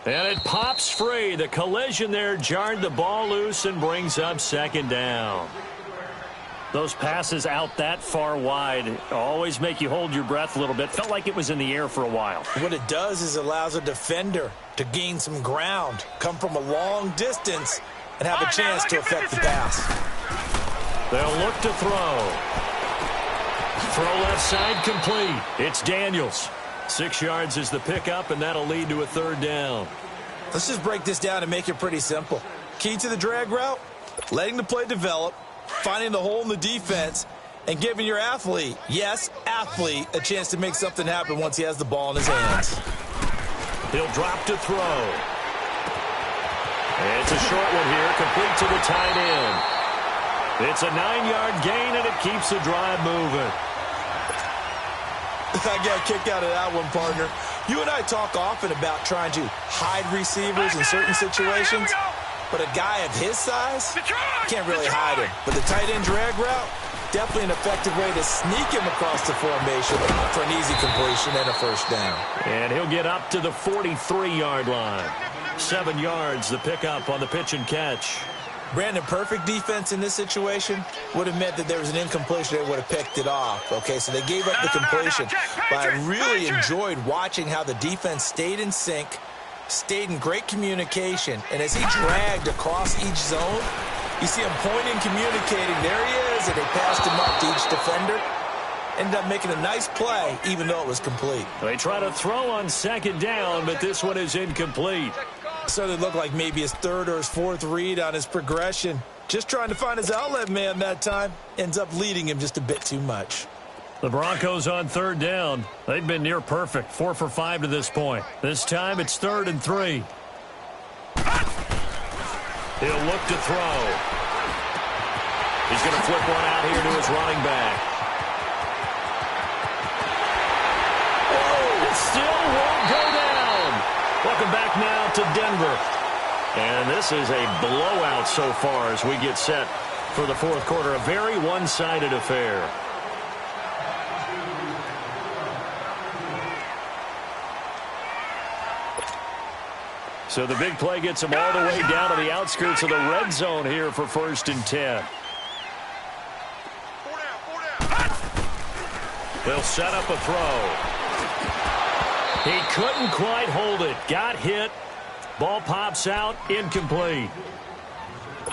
And it pops free. The collision there jarred the ball loose and brings up 2nd down. Those passes out that far wide always make you hold your breath a little bit. Felt like it was in the air for a while. What it does is it allows a defender to gain some ground, come from a long distance, and have a chance to affect the pass. They'll look to throw. Throw left side complete. It's Daniels. 6 yards is the pickup, and that'll lead to a 3rd down. Let's just break this down and make it pretty simple. Key to the drag route, letting the play develop, finding the hole in the defense, and giving your athlete, yes, athlete, a chance to make something happen once he has the ball in his hands. He'll drop to throw. And it's a short one here, complete to the tight end. It's a 9-yard gain, and it keeps the drive moving. I got a kick out of that one, partner. You and I talk often about trying to hide receivers in certain situations, but a guy of his size, can't really hide him. But the tight end drag route, definitely an effective way to sneak him across the formation for an easy completion and a 1st down. And he'll get up to the 43-yard line. 7 yards, the pickup on the pitch and catch. Brandon, perfect defense in this situation would have meant that there was an incompletion that would have picked it off. Okay, so they gave up the completion. But I really enjoyed watching how the defense stayed in sync, stayed in great communication, and as he dragged across each zone, you see him pointing, communicating. There he is, and they passed him up to each defender. Ended up making a nice play, even though it was complete. They try to throw on 2nd down, but this one is incomplete. So it looked like maybe his 3rd or his 4th read on his progression. Just trying to find his outlet man that time. Ends up leading him just a bit too much. The Broncos on 3rd down. They've been near perfect, 4 for 5 to this point. This time it's 3rd and 3. He'll look to throw. He's going to flip one out here to his running back. Oh, it still won't go down. Welcome back now to Denver. And this is a blowout so far as we get set for the fourth quarter. A very one-sided affair. So the big play gets them all the way down to the outskirts of the red zone here for 1st and 10. They'll set up a throw. He couldn't quite hold it. Got hit. Ball pops out. Incomplete.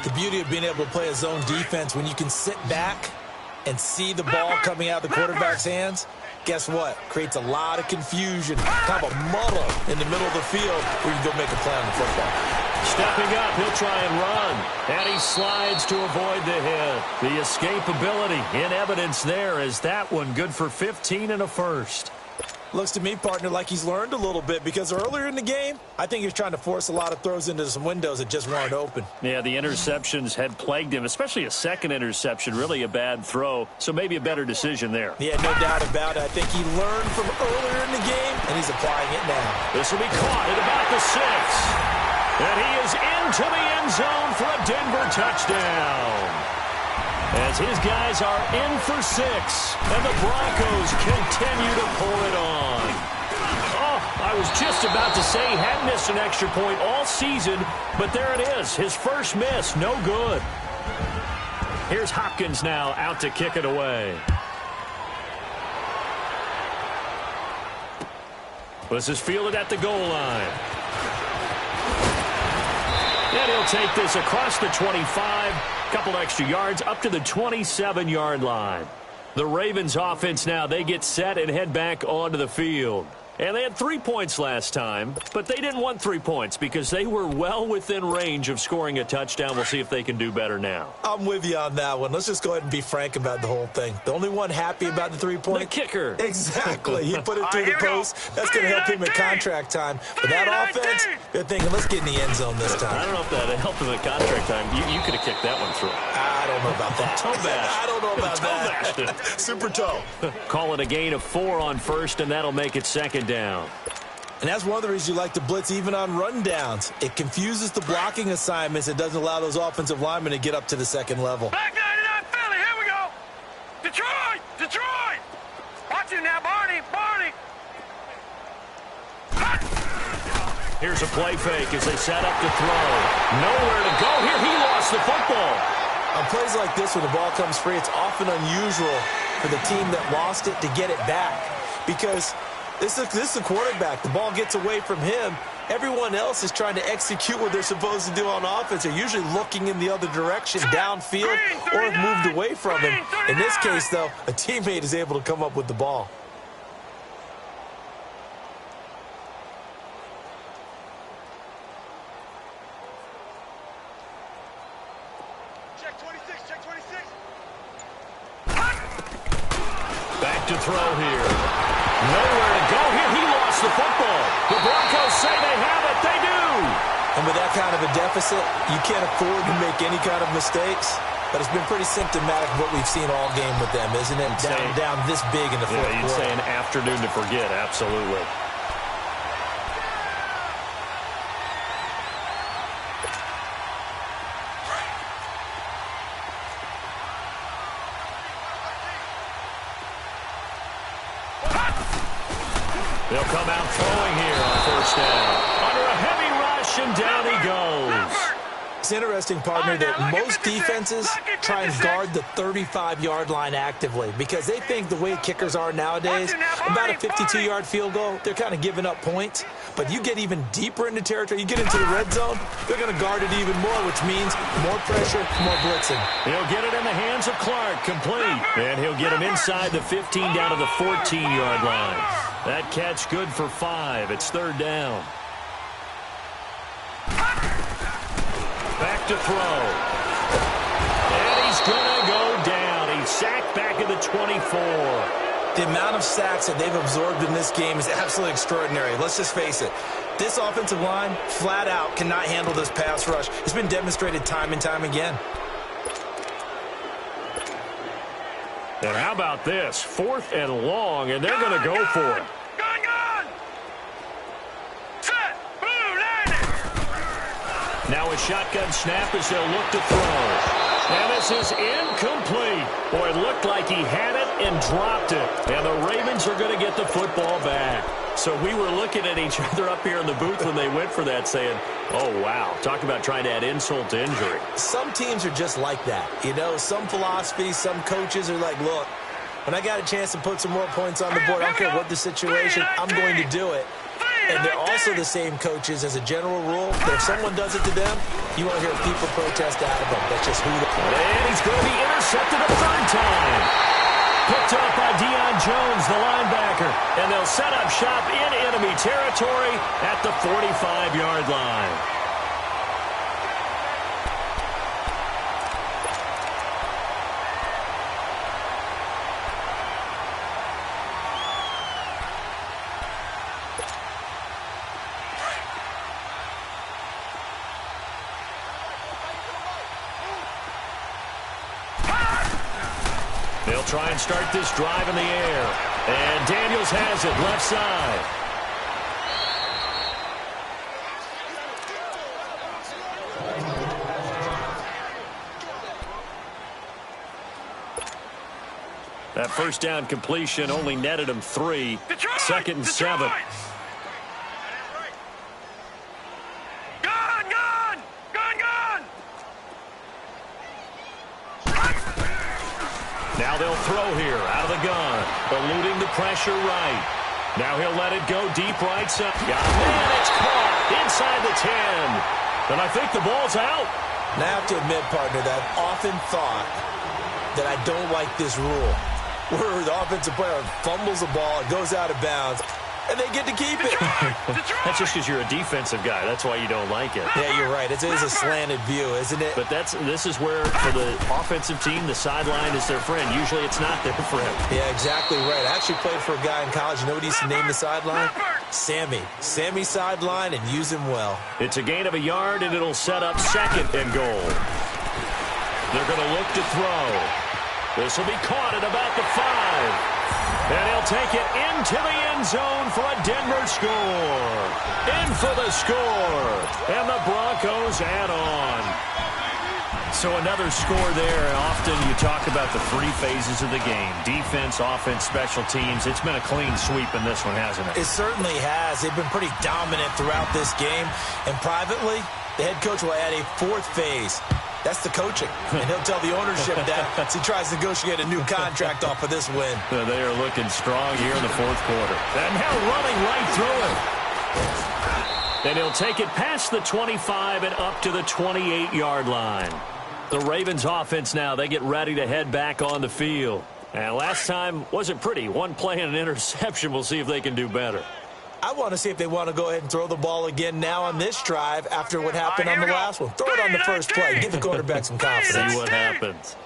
The beauty of being able to play a zone defense when you can sit back and see the ball coming out of the quarterback's hands, guess what? Creates a lot of confusion, kind of a muddle in the middle of the field where you can go make a play on the football. Stepping up, he'll try and run. And he slides to avoid the hit. The escapability in evidence there as that one good for 15 and a first. Looks to me, partner, like he's learned a little bit because earlier in the game, I think he was trying to force a lot of throws into some windows that just weren't open. Yeah, the interceptions had plagued him, especially a second interception, really a bad throw, so maybe a better decision there. Yeah, no doubt about it. I think he learned from earlier in the game, and he's applying it now. This will be caught at about the 6. And he is into the end zone for a Denver touchdown. As his guys are in for 6, and the Broncos continue to pour it on. Oh, I was just about to say he hadn't missed an extra point all season, but there it is. His first miss, no good. Here's Hopkins now out to kick it away. This is fielded at the goal line. And he'll take this across the 25, couple extra yards, up to the 27-yard line. The Ravens offense now, they get set and head back onto the field. And they had 3 points last time, but they didn't want 3 points because they were well within range of scoring a touchdown. We'll see if they can do better now. I'm with you on that one. Let's just go ahead and be frank about the whole thing. The only one happy about the 3 point? The kicker. Exactly. He put it through the post. That's going to help him at contract time. But that offense, they're thinking, let's get in the end zone this time. I don't know if that helped him at contract time. You could have kicked that one through. I don't know about that. Toe bash. I don't know about that. Super toe. Call it a gain of 4 on first, and that'll make it 2nd down. And that's one of the reasons you like to blitz even on rundowns. It confuses the blocking assignments. It doesn't allow those offensive linemen to get up to the second level. Back 99 Philly, here we go. Detroit, Detroit. Watch it now, Barney, Barney. Here's a play fake as they set up to throw. Nowhere to go here. He lost the football. On plays like this, when the ball comes free, it's often unusual for the team that lost it to get it back. Because this is the quarterback. The ball gets away from him. Everyone else is trying to execute what they're supposed to do on offense. They're usually looking in the other direction, downfield, or have moved away from him. In this case, though, a teammate is able to come up with the ball. Check 26, check 26. Back to throw here. Nowhere to go here. He lost the football. The Broncos say they have it. They do. And with that kind of a deficit, you can't afford to make any kind of mistakes. But it's been pretty symptomatic of what we've seen all game with them, isn't it? Down this big in the fourth quarter. You'd say an afternoon to forget. Absolutely. They'll come out throwing here on 1st down. Under a heavy rush, and down he goes. It's interesting, partner, that most defenses try and guard the 35-yard line actively because they think the way kickers are nowadays, about a 52-yard field goal, they're kind of giving up points. But you get even deeper into territory, you get into the red zone, they're going to guard it even more, which means more pressure, more blitzing. He'll get it in the hands of Clark, complete. And he'll get him inside the 15 down to the 14-yard line. That catch good for 5. It's 3rd down. Back to throw. And he's going to go down. He's sacked back at the 24. The amount of sacks that they've absorbed in this game is absolutely extraordinary. Let's just face it. This offensive line, flat out, cannot handle this pass rush. It's been demonstrated time and time again. And how about this? 4th and long, and they're going to go for it. Gun, gun. Set. Boom, Now a shotgun snap as they'll look to throw. And this is incomplete. Boy, it looked like he had it and dropped it. And the Ravens are going to get the football back. So we were looking at each other up here in the booth when they went for that saying, oh, wow, talk about trying to add insult to injury. Some teams are just like that. You know, some philosophies, some coaches are like, look, when I got a chance to put some more points on the board, I don't care what the situation, I'm going to do it. And they're also the same coaches as a general rule that if someone does it to them, you won't hear people protest out of them. That's just who they are. And he's going to be intercepted a third time. Picked up by Deion Jones, the linebacker. And they'll set up shop in enemy territory at the 45-yard line. They'll try and start this drive in the air. And Daniels has it left side. That first down completion only netted him 3. Detroit! Second and 7. Gun! Gun! Gun! Gun! Now they'll throw here out of the gun. Eluding the pressure right. Now he'll let it go deep right side. Man, it's caught inside the 10. And I think the ball's out. Now I have to admit, partner, that I've often thought that I don't like this rule. Where the offensive player fumbles the ball, it goes out of bounds, and they get to keep it. That's just because you're a defensive guy. That's why you don't like it. Yeah, you're right. It is a slanted view, isn't it? But this is where, for the offensive team, the sideline is their friend. Usually it's not their friend. Yeah, exactly right. I actually played for a guy in college. You know what he used to name the sideline? Sammy. Sammy sideline, and use him well. It's a gain of a yard, and it'll set up second and goal. They're going to look to throw. This will be caught at about the 5. And he'll take it into the end zone for a Denver score. In for the score. And the Broncos add on. So another score there. Often you talk about the 3 phases of the game. Defense, offense, special teams. It's been a clean sweep in this one, hasn't it? It certainly has. They've been pretty dominant throughout this game. And privately, the head coach will add a 4th phase. That's the coaching. And he'll tell the ownership that as he tries to negotiate a new contract off of this win. They are looking strong here in the 4th quarter. And now running right through it. And he'll take it past the 25 and up to the 28-yard line. The Ravens offense now, they get ready to head back on the field. And last time wasn't pretty. 1 play and an interception. We'll see if they can do better. I want to see if they want to go ahead and throw the ball again now on this drive after what happened on the last one. Throw it on the first play. Give the quarterback some confidence. See what happens.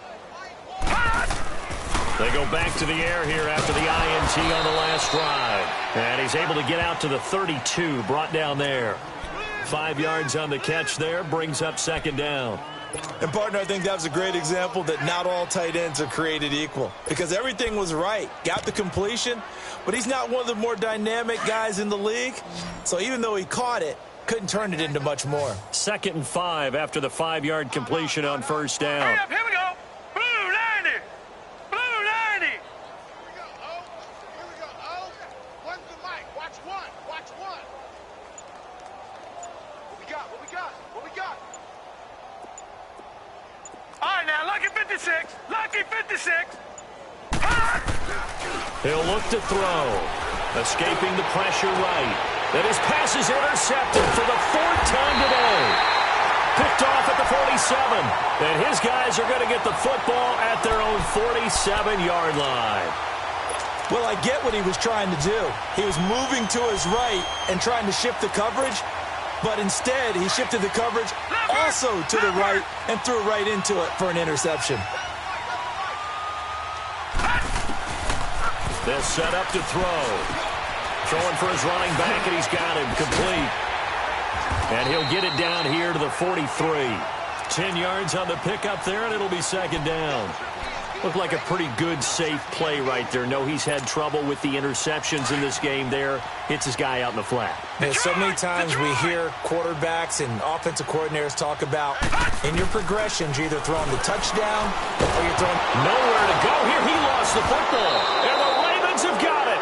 They go back to the air here after the INT on the last drive. And he's able to get out to the 32, brought down there. 5 yards on the catch there, brings up second down. And, partner, I think that was a great example that not all tight ends are created equal. Because everything was right. Got the completion, but he's not one of the more dynamic guys in the league. So even though he caught it, couldn't turn it into much more. 2nd and 5 after the 5-yard completion on first down. Hurry up, here we go. Blue 90. Blue 90. Here we go, O. Here we go, O. One's the mic. Watch one. Watch one. What we got? What we got? What we got? All right, now, lucky 56. Lucky 56. He'll look to throw. Escaping the pressure right. And his pass is intercepted for the 4th time today. Picked off at the 47. And his guys are going to get the football at their own 47-yard line. Well, I get what he was trying to do. He was moving to his right and trying to shift the coverage. But instead, he shifted the coverage also to the right and threw right into it for an interception. They'll set up to throw. Throwing for his running back, and he's got him complete. And he'll get it down here to the 43. 10 yards on the pickup there, and it'll be second down. Looked like a pretty good, safe play right there. No, he's had trouble with the interceptions in this game there. Hits his guy out in the flat. And so many times we hear quarterbacks and offensive coordinators talk about in your progressions, you're either throwing the touchdown or you're throwing... Nowhere to go here. He lost the football. And the Ravens have got it.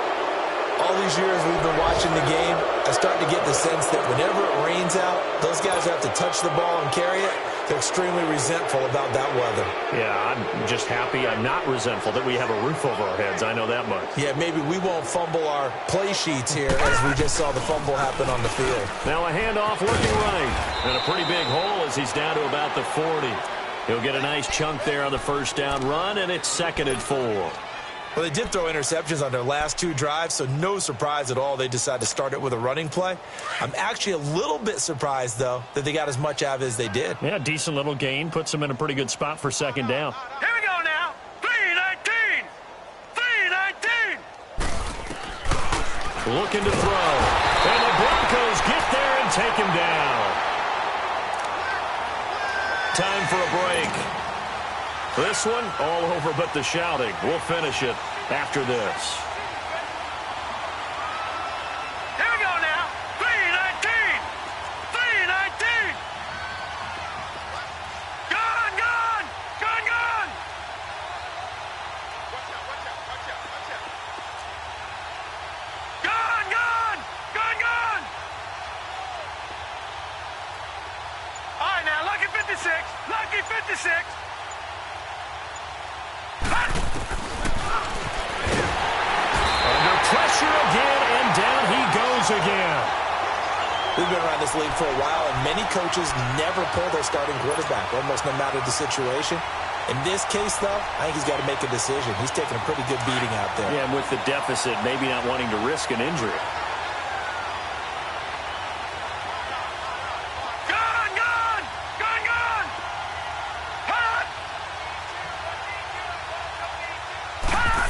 All these years we've been watching the game, I start to get the sense that whenever it rains out, those guys have to touch the ball and carry it. They're extremely resentful about that weather. Yeah, I'm just happy I'm not resentful that we have a roof over our heads. I know that much. Yeah, maybe we won't fumble our play sheets here as we just saw the fumble happen on the field. Now a handoff looking right. And a pretty big hole as he's down to about the 40. He'll get a nice chunk there on the first down run, and it's 2nd and 4. Well, they did throw interceptions on their last 2 drives, so no surprise at all they decided to start it with a running play. I'm actually a little bit surprised, though, that they got as much out of it as they did. Yeah, decent little gain. Puts them in a pretty good spot for 2nd down. Here we go now. 3-19. 3-19. Looking to throw. And the Broncos get there and take him down. Time for a break. This one, all over but the shouting. We'll finish it after this. Here we go now. 3-19. 3-19. Gone, gone. Gone, gone. Gone, gone. Gone, gone. All right, now, lucky 56. Lucky 56. Under pressure again, and down he goes again. We've been around this league for a while, and many coaches never pull their starting quarterback, almost no matter the situation. In this case, though, I think he's got to make a decision. He's taking a pretty good beating out there. Yeah, and with the deficit, maybe not wanting to risk an injury. Gone, gone. Gone, gone. Hot. Hot.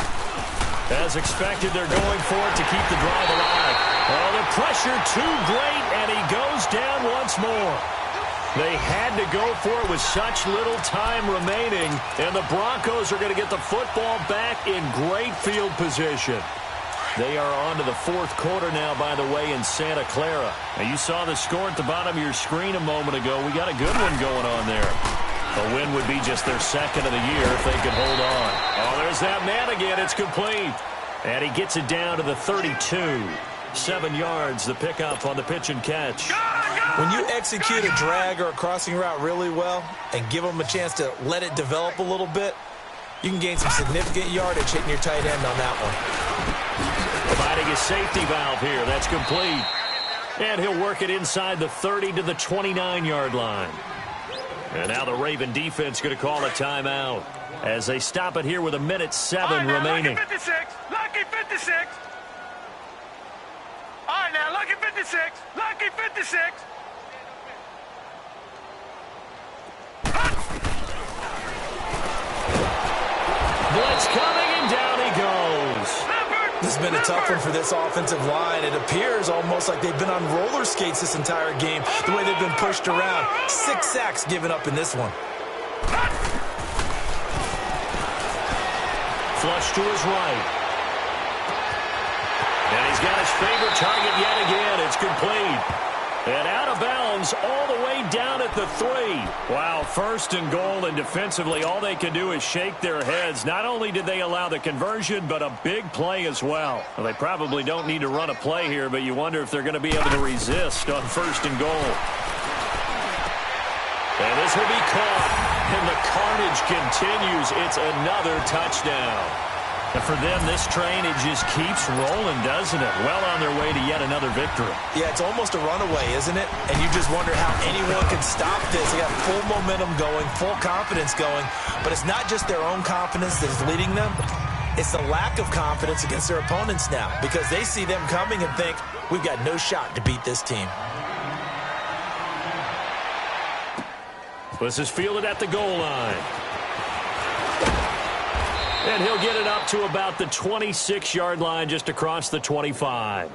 As expected, they're going for it to keep the drive alive. Oh, the pressure too great, and he goes down once more. They had to go for it with such little time remaining, and the Broncos are going to get the football back in great field position. They are on to the 4th quarter now, by the way, in Santa Clara. Now, you saw the score at the bottom of your screen a moment ago. We got a good one going on there. A win would be just their 2nd of the year if they could hold on. Oh, there's that man again. It's complete. And he gets it down to the 32. 7 yards, the pickup on the pitch and catch. When you execute a drag or a crossing route really well and give them a chance to let it develop a little bit, you can gain some significant yardage hitting your tight end on that one. Providing a safety valve here. That's complete. And he'll work it inside the 30 to the 29-yard line. And now the Raven defense going to call a timeout as they stop it here with 1:07 remaining. Lucky 56. Lucky 56. All right, now, lucky 56. Lucky 56. Blitz coming, and down he goes. This has been a tough one for this offensive line. It appears almost like they've been on roller skates this entire game, the way they've been pushed around. 6 sacks given up in this one. Flush to his right. And he's got his favorite target yet again. It's complete. And out of bounds all the way down at the 3. Wow, 1st and goal, and defensively all they can do is shake their heads. Not only did they allow the conversion, but a big play as well. Well, they probably don't need to run a play here, but you wonder if they're going to be able to resist on 1st and goal. And this will be caught, and the carnage continues. It's another touchdown. And for them, this train, it just keeps rolling, doesn't it? Well on their way to yet another victory. Yeah, it's almost a runaway, isn't it? And you just wonder how anyone can stop this. They got full momentum going, full confidence going. But it's not just their own confidence that is leading them. It's the lack of confidence against their opponents now, because they see them coming and think, we've got no shot to beat this team. This is fielded at the goal line. And he'll get it up to about the 26-yard line, just across the 25.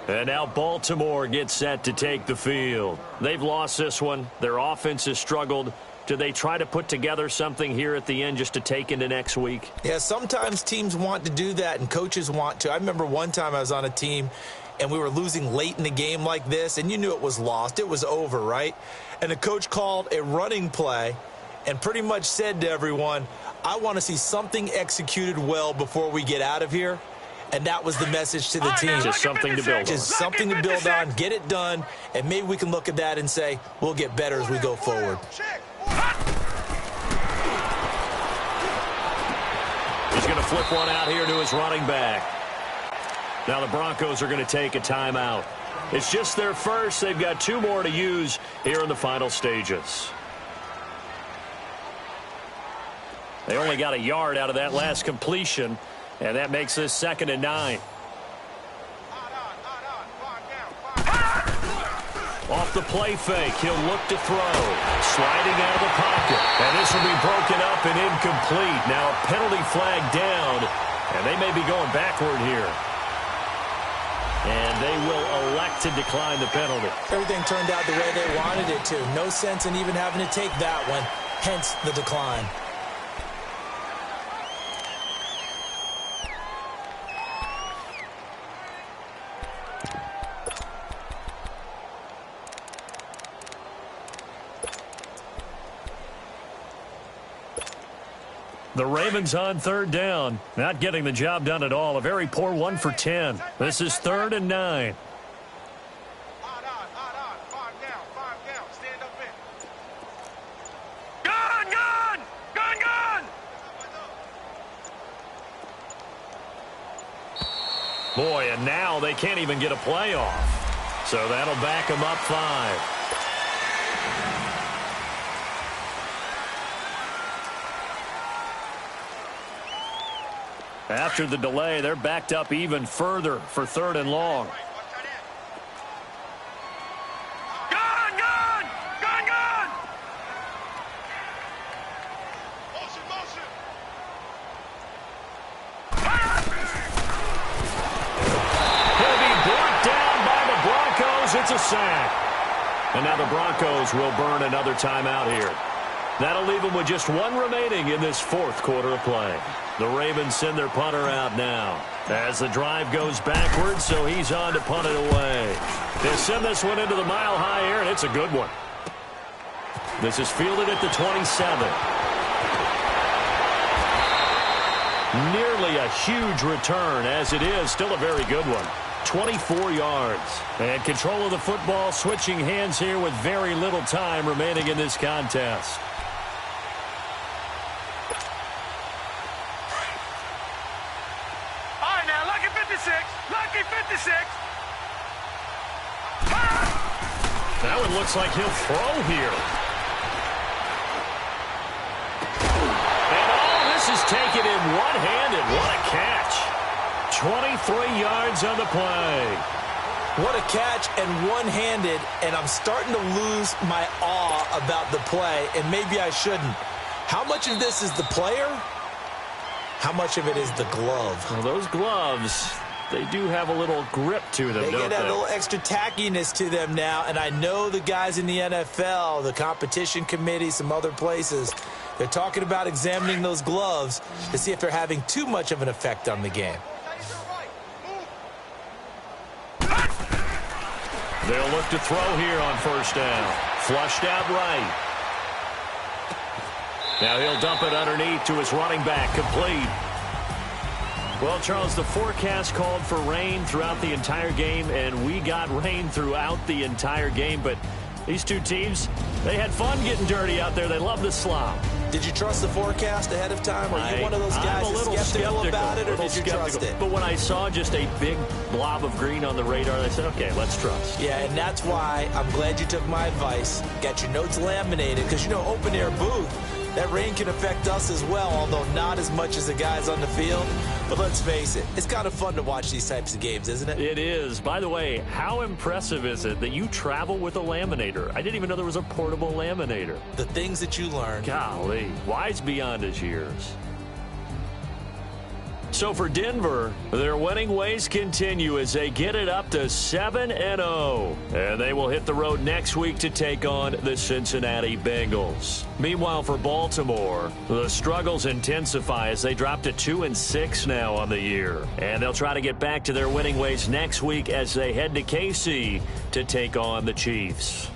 And now Baltimore gets set to take the field. They've lost this one. Their offense has struggled. Do they try to put together something here at the end just to take into next week? Yeah, sometimes teams want to do that and coaches want to. I remember one time I was on a team and we were losing late in the game like this, and you knew it was lost. It was over, right? And the coach called a running play and pretty much said to everyone, I want to see something executed well before we get out of here. And that was the message to the team. Just something to build on. Just something to build on, get it done, and maybe we can look at that and say, we'll get better as we go forward. He's going to flip one out here to his running back. Now the Broncos are going to take a timeout. It's just their first. They've got 2 more to use here in the final stages. They only got a yard out of that last completion, and that makes this 2nd and 9. Off the play fake, he'll look to throw. Sliding out of the pocket. And this will be broken up and incomplete. Now a penalty flag down, and they may be going backward here. And they will elect to decline the penalty. Everything turned out the way they wanted it to. No sense in even having to take that one, hence the decline. The Ravens on 3rd down. Not getting the job done at all. A very poor 1 for 10. This is 3rd and 9. Boy, and now they can't even get a play off. So that'll back them up 5. After the delay, they're backed up even further for 3rd and long. Gun! Gun! Gun! Gun! Motion, motion. He'll be brought down by the Broncos. It's a sack. And now the Broncos will burn another timeout here. That'll leave them with just 1 remaining in this 4th quarter of play. The Ravens send their punter out now as the drive goes backwards, so he's on to punt it away. They send this one into the mile-high air, and it's a good one. This is fielded at the 27. Nearly a huge return, as it is still a very good one. 24 yards. And control of the football, switching hands here with very little time remaining in this contest. Lucky 56. That one looks like he'll throw here. And this is taken in one-handed. What a catch. 23 yards on the play. What a catch and one-handed, and I'm starting to lose my awe about the play, and maybe I shouldn't. How much of this is the player? How much of it is the glove? Well, those gloves, they do have a little grip to them, They don't get they? a little extra tackiness to them now, and I know the guys in the NFL, the competition committee, some other places, they're talking about examining those gloves to see if they're having too much of an effect on the game. They'll look to throw here on 1st down. Flushed out right. Now he'll dump it underneath to his running back, complete. Well, Charles, the forecast called for rain throughout the entire game, and we got rain throughout the entire game. But these two teams, they had fun getting dirty out there. They love the slop. Did you trust the forecast ahead of time? Are you one of those guys I'm a little skeptical about it, or did you trust it? But when I saw just a big blob of green on the radar, I said, okay, let's trust. Yeah, and that's why I'm glad you took my advice. Got your notes laminated, because, you know, open-air booth, that rain can affect us as well, although not as much as the guys on the field. But let's face it, it's kind of fun to watch these types of games, isn't it? It is. By the way, how impressive is it that you travel with a laminator? I didn't even know there was a portable laminator. The things that you learn. Golly, wise beyond his years. So for Denver, their winning ways continue as they get it up to 7-0. And they will hit the road next week to take on the Cincinnati Bengals. Meanwhile, for Baltimore, the struggles intensify as they drop to 2-6 now on the year. And they'll try to get back to their winning ways next week as they head to KC to take on the Chiefs.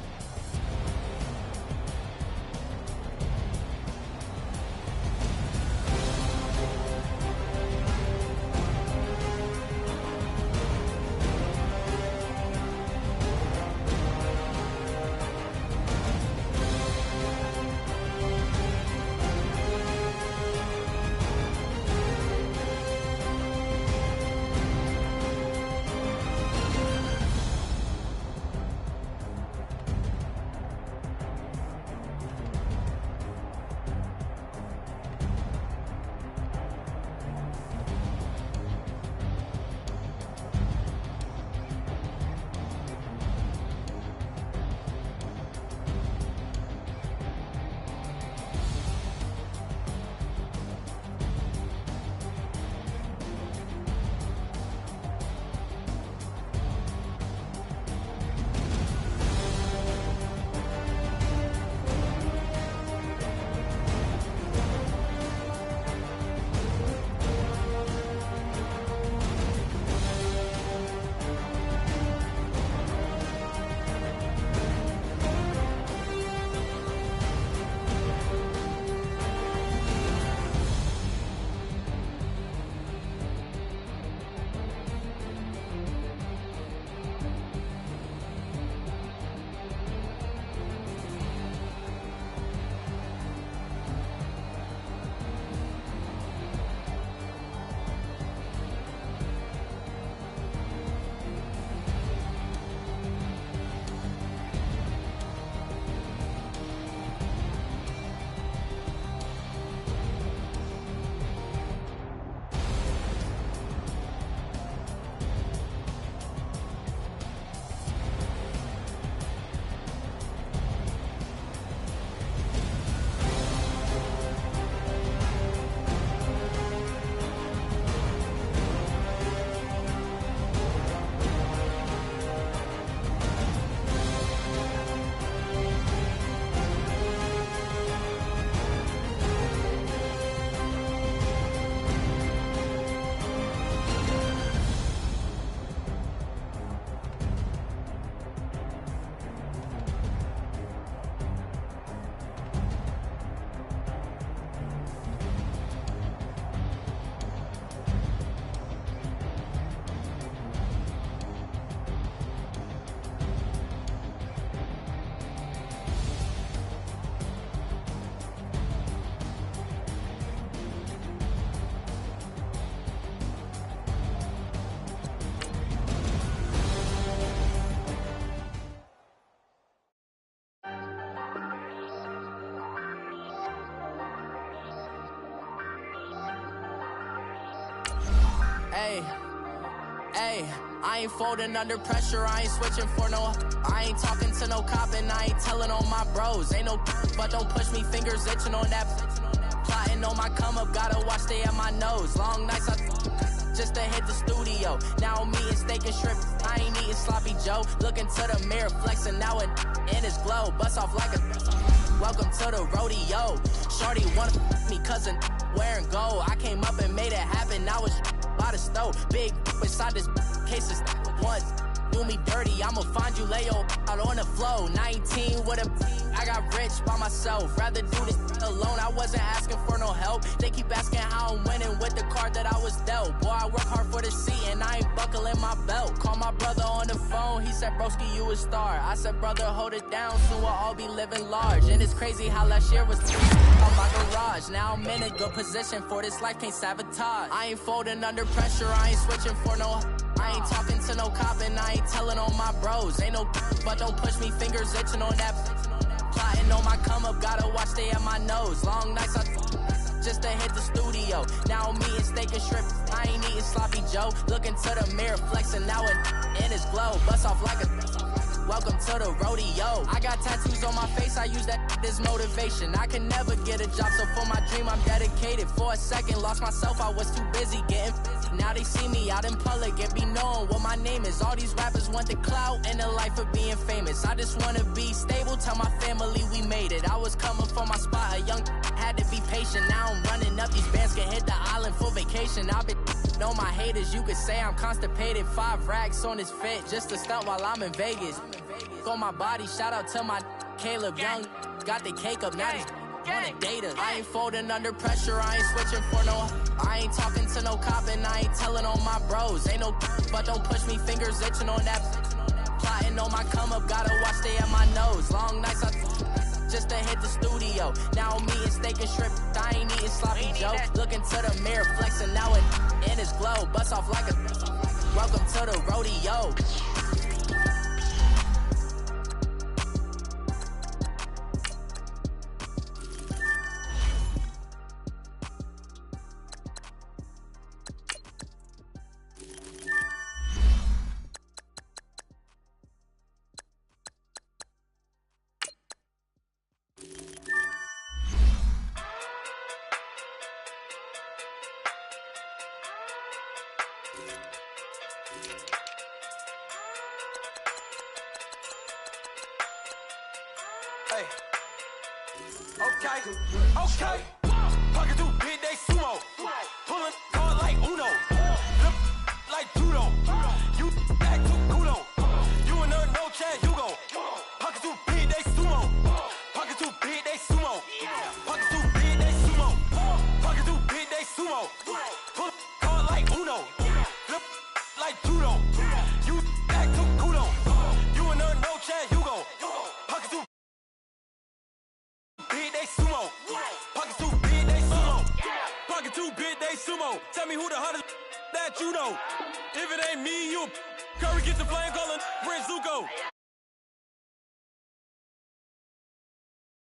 Hey, I ain't folding under pressure, I ain't switching for no. I ain't talking to no cop and I ain't telling on my bros. Ain't no but don't push me, fingers itching on that. Plotting on my come up, gotta watch stay at my nose. Long nights just to hit the studio. Now I'm eating steak and shrimp, I ain't eating sloppy Joe. Looking to the mirror, flexing now and in his glow. Bust off like a welcome to the rodeo. Shorty wanna me cousin wearing gold. I came up and made it happen, now it's by the stove. Big inside this cases once do me dirty, I'ma find you lay your out on the floor. 19 with a I got rich by myself, rather do this alone. I wasn't asking for no help, they keep asking how I'm winning with the card that I was dealt. Boy, I work hard for the seat and I ain't buckling my belt. Call my brother on the phone, he said broski you a star. I said brother hold it down, soon we'll all be living large. And it's crazy how last year was on my garage. Now I'm in a good position for this life, can't sabotage. I ain't folding under pressure, I ain't switching for no. I ain't talking to no cop and I ain't telling on my bros. Ain't no but don't push me, fingers itching on that. Plotting on my come up, gotta watch stay at my nose. Long nights just to hit the studio. Now I'm eating steak and shrimp, I ain't eating sloppy Joe. Looking to the mirror, flexing now and in his glow. Bust off like a welcome to the rodeo. I got tattoos on my face, I use that this motivation. I can never get a job, so for my dream I'm dedicated. For a second, lost myself, I was too busy getting now they see me out in public and be knowing what my name is. All these rappers want the clout and the life of being famous. I just wanna be stable, tell my family we made it. I was coming for my spot, a young had to be patient. Now I'm running up, these bands can hit the island for vacation. I've been on my haters, you could say I'm constipated. 5 racks on his fit, just to stunt while I'm in Vegas. On my body, shout out to my Caleb Young. Got the cake up, now he's wanna date us. I ain't folding under pressure, I ain't switching for no. I ain't talking to no cop and I ain't telling on my bros. Ain't no but don't push me, fingers itching on that. Plotting on my come up, gotta watch stay at my nose. Long nights I just to hit the studio. Now I'm eating steak and shrimp, I ain't eating sloppy joe. Looking to the mirror, flexing now and in his glow. Bust off like a welcome to the rodeo. Hey. Okay. Pocket too big, they sumo. Pulling hard like Uno. Flip like judo. You act too kudo. You and her no chance, you go. Pocket too big, they sumo. Pocket too big, they sumo. Pocket too big, they sumo. Pocket too big, they sumo. Pull hard like Uno. Flip like judo. You act too kudo. You and her no chance, you go. Pocket too big, they sumo. Pocket too big, they sumo. Pocket too big, they sumo. Tell me who the hottest that you know. If it ain't me, you Curry gets the flame calling Prince Zuko.